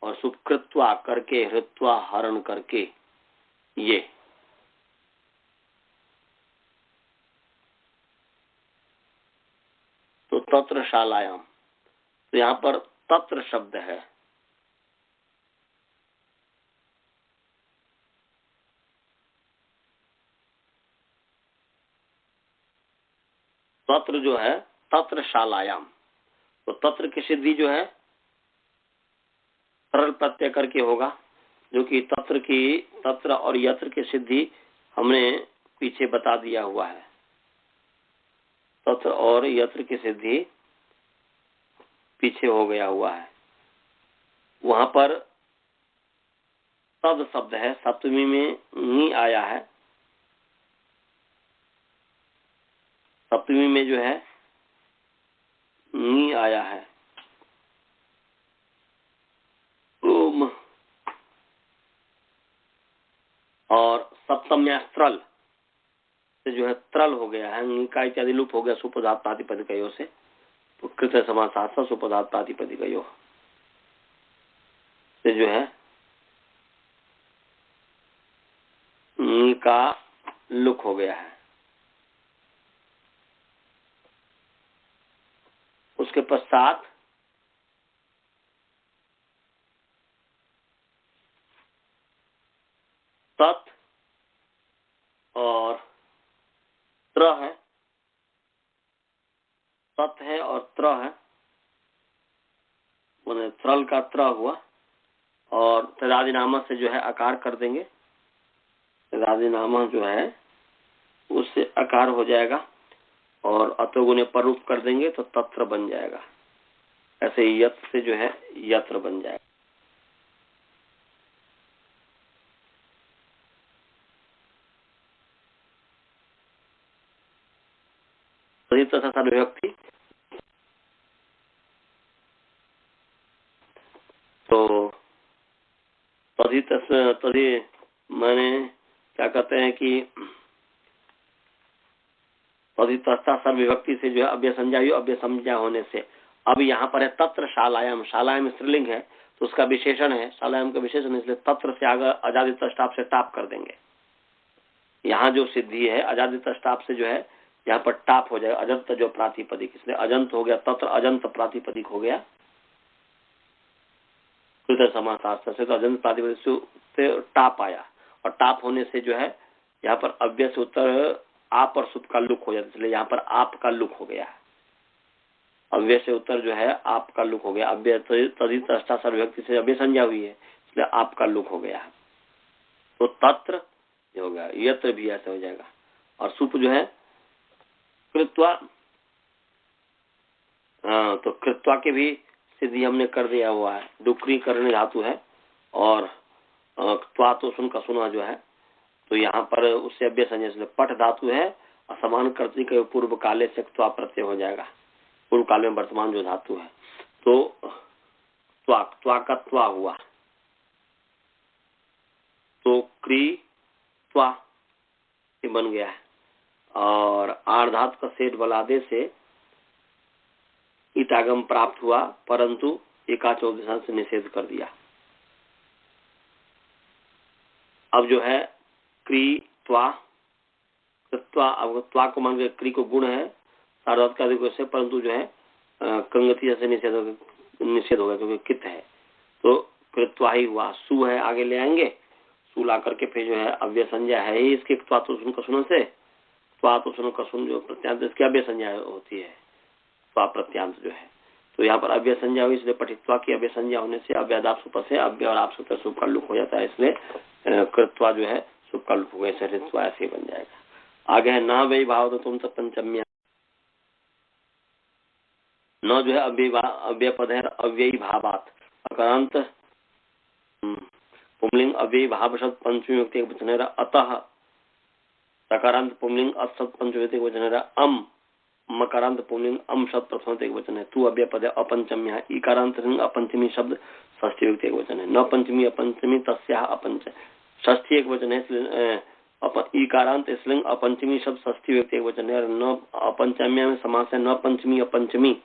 और सुकृत्वा करके हृत्वा हरण करके, ये तत्र शालायाम, तो यहाँ पर तत्र शब्द है। तत्र जो है तत्र शालायाम, तो तत्र की सिद्धि जो है सरल प्रत्यय करके होगा, जो कि तत्र और यत्र की सिद्धि हमने पीछे बता दिया हुआ है। तत्र और यत्र की सिद्धि पीछे हो गया हुआ है। वहां पर तद शब्द है, सप्तमी में नी आया है। सप्तमी में जो है नी आया है। ओम, और सप्तम्या त्रल से जो है त्रल हो गया है, नीका इत्यादि लुप्त हो गया सुपदात प्रातिपदिकयों से, तो कृत समासार्थ सुपदात प्रातिपदिकयों से जो है नीका लुक हो गया है। उसके पश्चात तत् और त्र है, तत् है और त्र है, मैंने त्रल का त्र हुआ, और तदादिनामा से जो है आकार कर देंगे। तदादिनामा जो है उससे आकार हो जाएगा और अतोगुने पर रूप कर देंगे तो तत्र बन जाएगा। ऐसे यत से जो है यत्र बन जाएगा। तथा सर्वविभक्ति, तो तभी मैंने क्या कहते हैं कि तथा सर्वविभक्ति से जो है अव्यय संज्ञा होने से, अब यहाँ पर है तत्र शालायाम, शालायाम स्त्रीलिंग है तो उसका विशेषण है, शालायाम का विशेषण, इसलिए तत्र से आगे अजादित स्टाप से टाप कर देंगे। यहाँ जो सिद्धि है अजादित स्टाप से जो है यहाँ पर टाप हो जाएगा, अजंत जो प्रातिपदिक, इसलिए अजंत हो गया, तत्र अजंत प्रातिपदिक हो गया। समासार्थ से तो अजंत प्रातिपदिक से टाप आया, और टाप होने से जो है यहाँ पर अव्यय से उत्तर आप और सुप का लुक हो जाता है, इसलिए यहाँ पर आप का लुक हो गया। अव्यय से उत्तर जो है आप का लुक हो गया। अव्यय तदित अष्टा सर्वविभक्ति से अव्यय संज्ञा हुई है, इसलिए आप का लुक हो गया। तो तत्र हो गया, यत्र भी ऐसे हो जाएगा। और सुप जो है कृत्वा, हाँ, तो कृत्वा के भी सिद्धि हमने कर दिया हुआ है। डुकरी करने धातु है, और त्वा तो सुन का सुना जो है, तो यहाँ पर उससे अव्यय संज्ञा, पठ धातु है, असमान कर्तृक पूर्व काले से त्वा प्रत्यय हो जाएगा। पूर्व काल में वर्तमान जो धातु है, तो त्वा का त्वा हुआ, तो क्री त्वा बन गया है। और आर्धात का सेठ बलादे से ईटागम प्राप्त हुआ, परंतु एकाचोदिशा से निषेध कर दिया। अब जो है क्री त्वा, अब त्वा को मान के क्री को गुण है सार्वधातुक का से, परंतु जो है कंगति जैसे निषेध हो गया क्योंकि कित है, तो कृत्वा ही हुआ। सु है आगे ले आएंगे, सु ला करके फिर जो है अव्यय संज्ञा है ही इसके त्वा तो सुन कसुन से, त्वा तो सुन कसुन जो प्रत्यांत इसकी अव्यय संज्ञा होती है, त्वा प्रत्यांत जो है, तो यहाँ पर अव्यय संज्ञा हुई, इसलिए पठित्वा की अव्यय संज्ञा होने से अव्यदाप सुप से अव्यय और आप सूत्र सुप का लुक हो जाता है, इसलिए कृत्वा जो है सुप का लुक हो गया, ऐसे बन जाएगा। आगे है ना वही भाव तो तुम सब पंचम्या, न जो है अव्यय पद है, अव्ययी भावात अकारांत पुंलिंग अव्ययी भाव शब्द पंचमी व्यक्ति एक वचन है, अतः सकारांत पुंलिंग असत पंचमी व्यक्ति एक वचन है, अम मकारांत पुंलिंग अम शब्द प्रथम एक वचन है, तू अव्यय पद है अपंचम्य, इकारांत अपंचमी शब्द षष्ठी व्यक्ति एक वचन है, न पंचमी अपंचमी तस्या अपंच, षष्ठी एक वचन है, इकारांत स्लिंग अपंचमी शब्द षष्ठी व्यक्ति एक वचन है, न अपंचम्य में समास है, न पंचमी अपंचमी,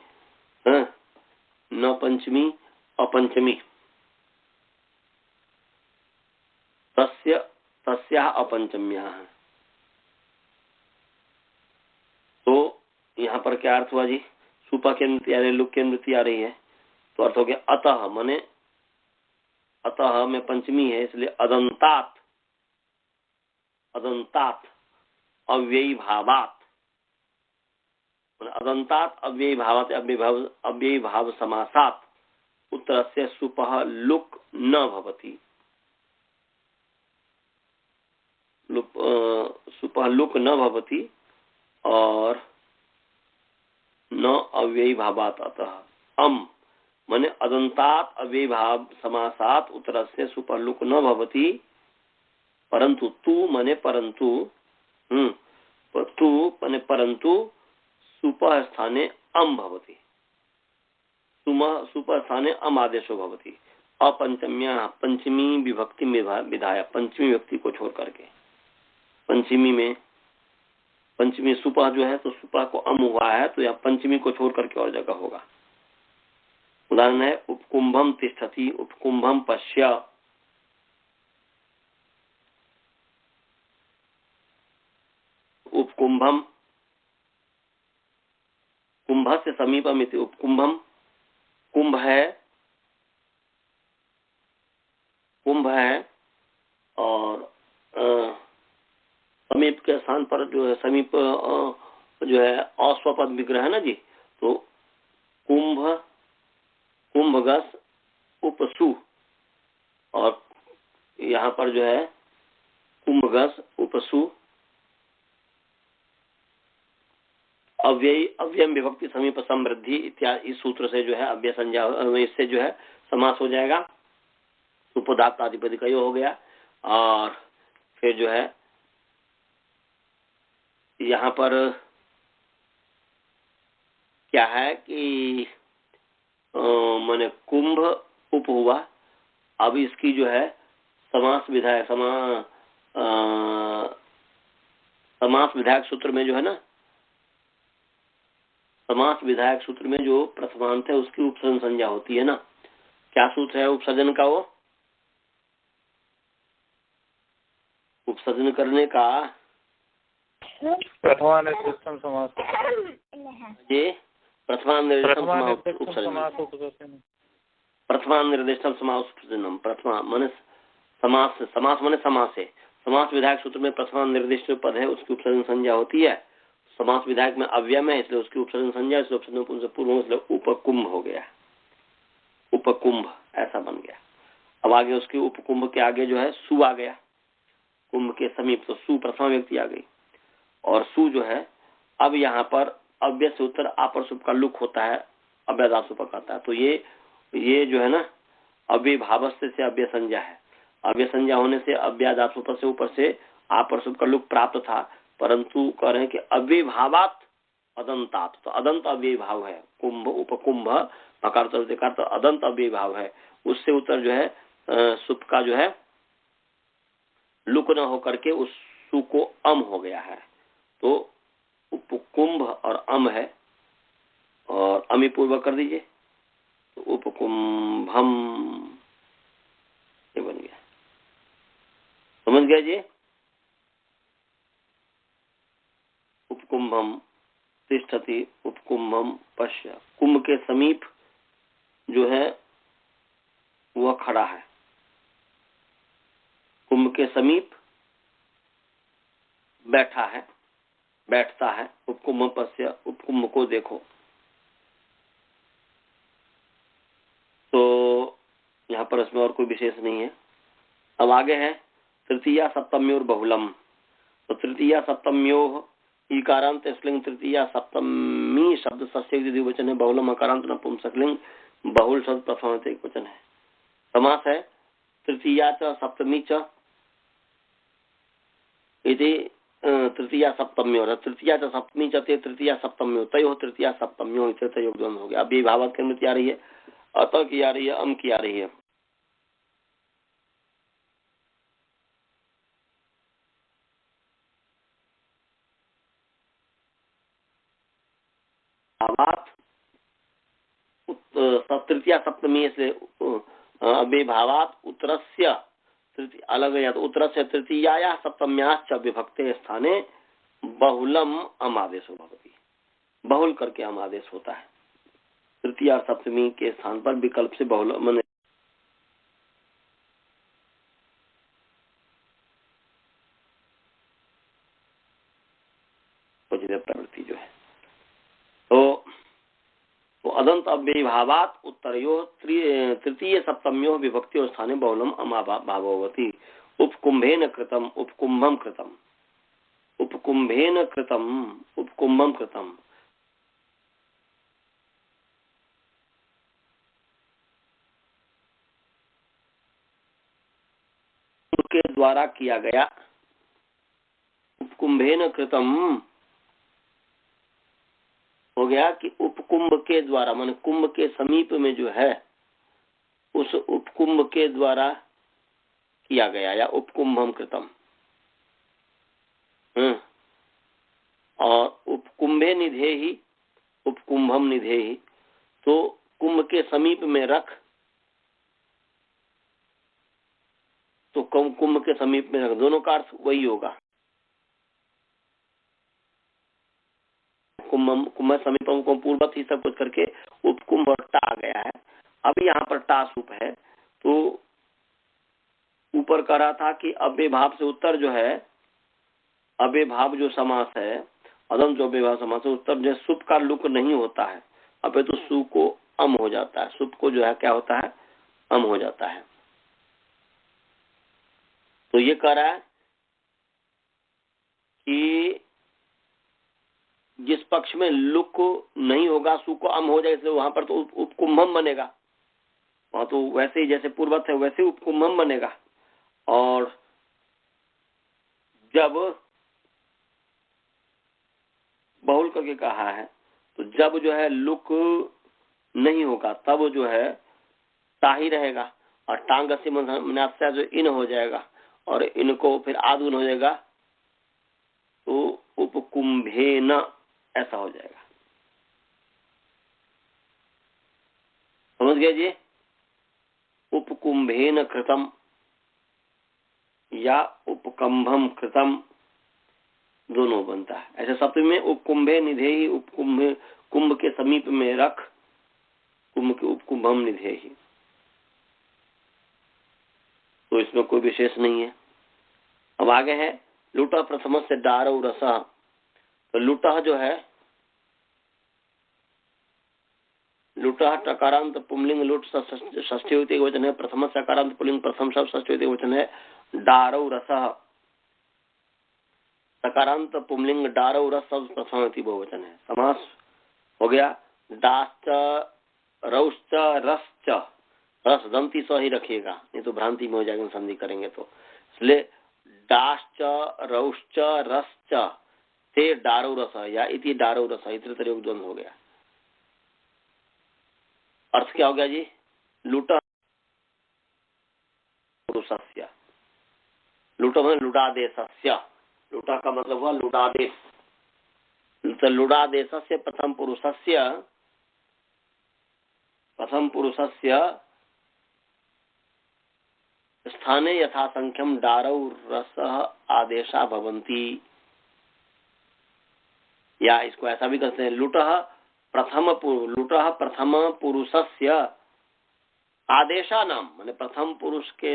न पंचमी अपंचमी, तस्या अपंचम्या। तो यहाँ पर क्या अर्थ हुआ जी? सुपा की अनुवृत्ति आ रही है, लुक की अनुवृत्ति आ रही है, तो अर्थ हो गया अतः, माने अतः में पंचमी है इसलिए अदंतात, अदंतात अव्ययी भावात, अदंतात अव्ययी भावात अव्ययी भाव समासात उत्तरस्य सुपः लुक न भवति, सुपः लुक न भवति और न अव्ययी भावात अतः अम, माने अदंतात अव्ययी भाव समासात उत्तरस्य सुपः लुक न भवति, परंतु तू माने परंतु, तू माने परंतु सुपः स्थाने अम भवति, सुपः स्थाने अम आदेशो भवति, अपंचम्या पंचमी विभक्ति विधाय, पंचमी व्यक्ति को छोड़ करके, पंचमी में पंचमी सुपः जो है तो सुपः को अम हुआ है तो यहाँ पंचमी को छोड़ करके और जगह होगा। उदाहरण है उपकुंभम तिष्ठति, उपकुंभम पश्य, उपकुंभम कुंभ से समीपम इति उपकुंभम, कुंभ है, कुंभ है और समीप के स्थान पर जो है समीप जो है अस्वपद विग्रह है ना जी, तो कुंभ, कुंभगस उपसु, और यहाँ पर जो है कुंभगस उपसु अव्ययी अव्ययम विभक्ति समीप समृद्धि इत्यादि, इस सूत्र से जो है अव्यय संज्ञा, इससे जो है समास हो जाएगा, सुपदात आदिपदी का हो गया। और फिर जो है यहाँ पर क्या है कि माने कुंभ उप हुआ, अब इसकी जो है समास विधायक समास विधायक सूत्र में जो है ना, समास विधायक सूत्र में जो प्रथमांत है उसकी उपसर्जन संज्ञा होती है ना। क्या सूत्र है उपसर्जन का? वो उपसर्जन करने का प्रथमा निर्दिष्टम समास, ये प्रथमा निर्दिष्टम उपसर्जन, प्रथमा निर्दिष्टम समास उपसर्जनम, प्रथमा माने समास, समास माने समास है, समास विधायक सूत्र में प्रथमा निर्दिष्ट पद है उसकी उपसर्जन संज्ञा होती है। समास विधायक में अव्यय है इसलिए उसकी उपसर्जन संज्ञा, इसलिए उपसर्जन पूर्व इसलिए उपकुंभ हो गया, उपकुंभ ऐसा बन गया। अब आगे उसके उपकुंभ के आगे जो है सु आ गया, कुंभ के समीप, तो सु प्रथमा व्यक्ति आ गई। और सु जो है अब यहाँ पर अव्यय से उत्तर आपर सुप का लुक होता है, अव्यय सुपक आता है, तो ये जो है ना अव्यय भावस्थ से अव्यय संज्ञा है। अव्यय संज्ञा होने से अव्यय सुप से ऊपर से आपर सुप का लुक प्राप्त था, परंतु कह रहे हैं कि अव्यय भावात अदंतात, तो अदंत अव्यय भाव है, कुंभ उपकुंभ मकार तो अदंत अव्यय भाव है, उससे उत्तर जो है सुप का जो है लुक न होकर के उस सु को अम हो गया है, तो उपकुंभ और अम है, और अमी पूर्वक कर दीजिए, तो उपकुंभम ये बन गया। समझ गए जी? उपकुंभम तिष्ठति, उपकुंभम पश्य, कुंभ के समीप जो है वह खड़ा है, कुंभ के समीप बैठा है, बैठता है। उपकुंभ पश्य, उपकुंभ को देखो। तो यहाँ पर इसमें और कोई विशेष नहीं है। अब आगे है तृतीया सप्तम्योर बहुलम, तो तृतीया सप्तम्यो इकारांत स्त्रीलिंग, तृतीया सप्तमी शब्द सस्य द्विवचन है, बहुलम अकारांत नपुंसकलिंग, बहुल शब्द प्रथम एक वचन है। समास है तृतीया च सप्तमी च इति तृतीया सप्तम्यो, तृतीया च सप्तमी च ते तृतीया सप्तम्यो, तयो तृतीया सप्तम्यो, इसे तयो द्वंद हो गया। अब ये भावार्थ की अनुमति आ रही है, अतः की आ रही है, अम की आ रही है। भावार्थ तृतीया सप्तमी से अव्यय भावात उत्तरस्य अलग है, तो उत्तरस्य तृतीया सप्तम्याश्च विभक्ते स्थाने बहुलम अम आदेश भवति, बहुल करके अम आदेश होता है। तृतीय और सप्तमी के स्थान पर विकल्प से बहुल मन प्रवृत्ति जो है। तो अदंत अव्ययभावात् उत्तरयो तृतीय सप्तम्यो विभक्तियो स्थाने बहुलम अमाभावती उपकुंभेन कृतम उपकुंभम कृतम उपकुंभेन कृतम उपकुंभम कृतम के द्वारा किया गया। उपकुंभेन कृतम हो गया कि उपकुंभ के द्वारा, माने कुंभ के समीप में जो है उस उपकुंभ के द्वारा किया गया, या उपकुंभम कृतम। और उपकुंभे निधेहि उपकुंभम निधेहि, तो कुंभ के समीप में रख, तो कुंभ के समीप में रख, दोनों का अर्थ वही होगा। कुंभ समीपम को पूर्वत ही सब कुछ करके उपकुंभ टा आ गया है। अब यहाँ पर टास उप है, तो ऊपर कह रहा था कि अव्यय भाव से उत्तर जो है, अव्यय भाव जो समास है, अदम जो अव्यय भाव समास है, उत्तर जो सुप का लुक नहीं होता है, अबे तो सु को अम हो जाता है, सुप को जो है क्या होता है, अम हो जाता है। तो ये कह रहा है कि जिस पक्ष में लुक नहीं होगा, सु को अम हो जाए, इसलिए वहां पर तो उपकुंभम बनेगा, वहां तो वैसे ही जैसे पूर्वत है वैसे ही उपकुंभम बनेगा। और जब बहुल करके कहा है, तो जब जो है लुक नहीं होगा तब जो है ता ही रहेगा, और टांग से मनास्या जो इन हो जाएगा और इनको फिर आदुन हो जाएगा, तो उपकुंभेन ऐसा हो जाएगा। समझ गए जी? उपकुंभेन कृतम या उपकंभम कृतम दोनों बनता है। ऐसे सप्तमी में उपकुंभे निधेहि, उपकुंभ कुंभ के समीप में रख, कुंभ के उपकुंभम निधेहि, तो इसमें कोई विशेष नहीं है। अब आगे है लुटा प्रथम से डारो रसा। तो लुटा जो है, लुटा टकारांत पुंलिंग लुट षष्ठी होती वचन है, प्रथम सकारांत पुलिंग प्रथम सब षष्ठी होती वचन है। डारो रसा सकारांत पुंलिंग डारो रस प्रथम बहुवचन है। समास हो गया दाश्च रौश्च रसच, रस दंती स ही रखिएगा, नहीं तो भ्रांति में हो जाएगा संधि करेंगे तो। इसलिए दाश्च रौश्च रसच ते डारो रस या इति डारो रस, इतने तरह द्वंद हो गया। अर्थ क्या हो गया जी? लुटा पुरुषस्य, लुटा मतलब लुटादेशस्य, लुटा का मतलब हुआ लुटादेश। तो लुटादेशस्य प्रथम पुरुषस्य स्थाने यथा संख्यम डारौ रस आदेशा भवन्ति, या इसको ऐसा भी कहते हैं लुटः प्रथम पुरुषस्य आदेशा नाम, माने प्रथम पुरुष के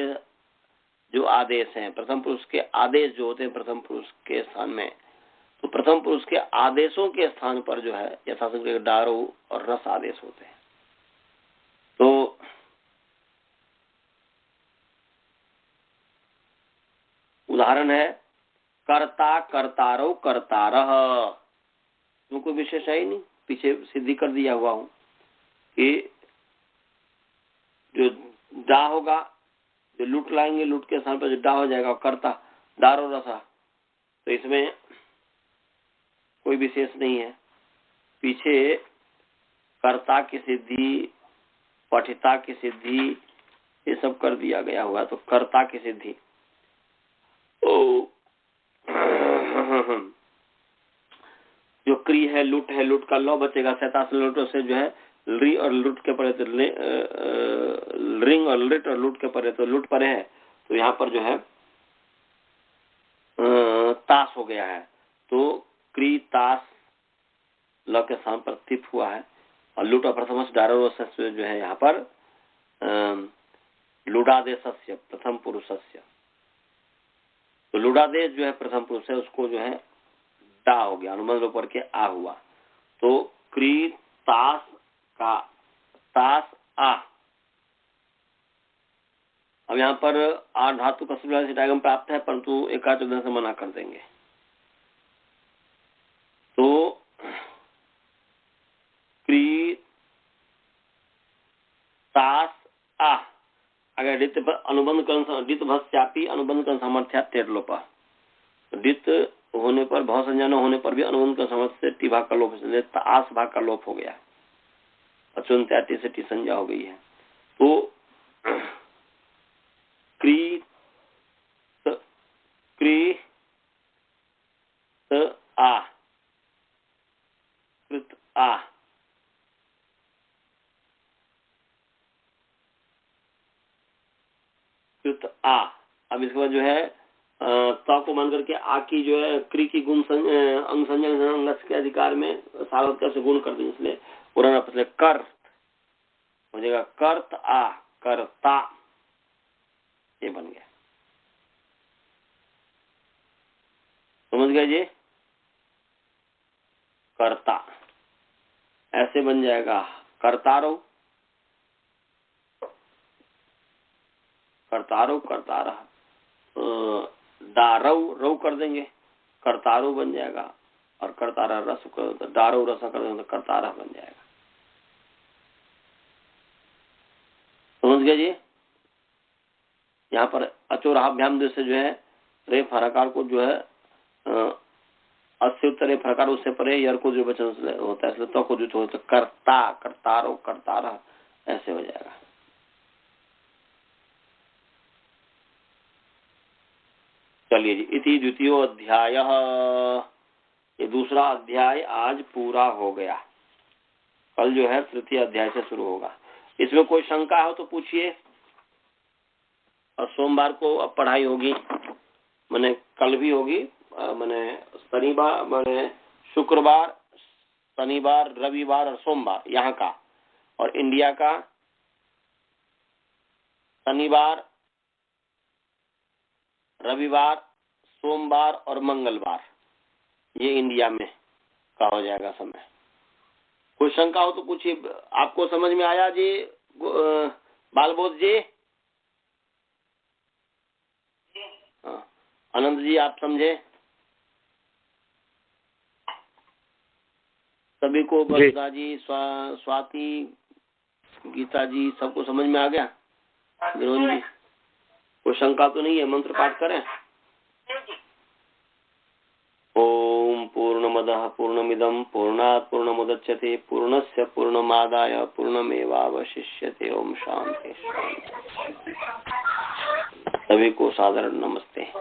जो आदेश हैं, प्रथम पुरुष के आदेश जो होते हैं प्रथम पुरुष के स्थान में, तो प्रथम पुरुष के आदेशों के स्थान पर जो है यथासंख्य डारो और रस आदेश होते हैं। तो उदाहरण है कर्ता कर्तारो कर्तारः, तुमको विशेष है ही नहीं, पीछे सिद्धि कर दिया हुआ हूं कि जो डा होगा, जो लूट लाएंगे, लूट के स्थान पर जो डा हो जाएगा कर्ता डारो रसा, तो इसमें कोई विशेष नहीं है। पीछे कर्ता की सिद्धि, पठिता की सिद्धि, ये सब कर दिया गया हुआ, तो कर्ता की सिद्धि जो क्री है लूट का लौ बचेगा, सैतास लूटों से जो है री और लूट के परे, तो रिंग और लिट और लूट के परे, तो लूट परे है, तो यहाँ पर जो है तास हो गया है, तो क्री तास ल के स्थान पर तिप हुआ है, और लुट प्रथम डारोरस जो है यहाँ पर लुडादेशस्य प्रथम पुरुषस्य। तो लुडादेश जो है प्रथम पुरुष है, उसको जो है डा हो गया, अनुबंध लोप करके आ हुआ। तो क्री तास का तास आ। अब यहाँ पर आ धातु का सिटागम प्राप्त है, परंतु एकाच से मना कर देंगे। तो क्री तास आ, अगर डित अनुबंध डित भस्यापी अनुबंध का सामर्थ्या तेरलोपा, डित होने पर भाव संज्ञा न होने पर भी अनुबंध का सामर्थ्य से टी भाग का लोप, आस भाग का लोप हो गया, अचुनत्याटी से टी संज्ञा हो गई है। तो क्री आ कृत आ, कृत आ। अब इसके बाद जो है ता को मान करके आ की जो है क्री की गुण अंग संज्ञा के अधिकार में सार्वत्रिक से गुण कर देंगे, इसलिए पुराना पिछले कर हो जाएगा कर्त आ, कर्ता, ये बन गया। समझ गए जी, कर्ता ऐसे बन जाएगा कर्तारो, कर्तारो कर्तारा, डारव रव कर देंगे, कर्तारो बन जाएगा, और कर्तारा रस डारव रस कर देंगे तो कर्तारा बन जाएगा। समझ गए जी। यहाँ पर अचोराभ्याम से जो है रे फरकार को जो है अस्युत्तर रे फरकार उससे परे यर को जो वचन होता है, इसलिए तो को जो होता है कर्ता, कर्तारो कर्तारा, ऐसे हो जाएगा। चलिए जी, इति द्वितीय अध्याय, ये दूसरा अध्याय आज पूरा हो गया। कल जो है तृतीय अध्याय से शुरू होगा। इसमें कोई शंका हो तो पूछिए। और सोमवार को अब पढ़ाई होगी, मैंने कल भी होगी, मैंने शनिवार, मैंने शुक्रवार, शनिवार, रविवार और सोमवार यहाँ का, और इंडिया का शनिवार, रविवार, सोमवार और मंगलवार, ये इंडिया में का हो जाएगा समय। कोई शंका हो तो पूछिए। आपको समझ में आया जी बालबोध जी? हाँ, आनंद जी आप समझे? सभी को, बसुधा जी, स्वाति, गीता जी, सबको समझ में आ गया? विरोध जी कोई शंका तो नहीं है? मंत्र पाठ करें। ओम पूर्णमदः पूर्णमिदं पूर्णात् पूर्णमुदच्यते पूर्णस्य पूर्णमादाय पूर्णमेवावशिष्यते। ओम शांति शांति। सभी को सादर नमस्ते।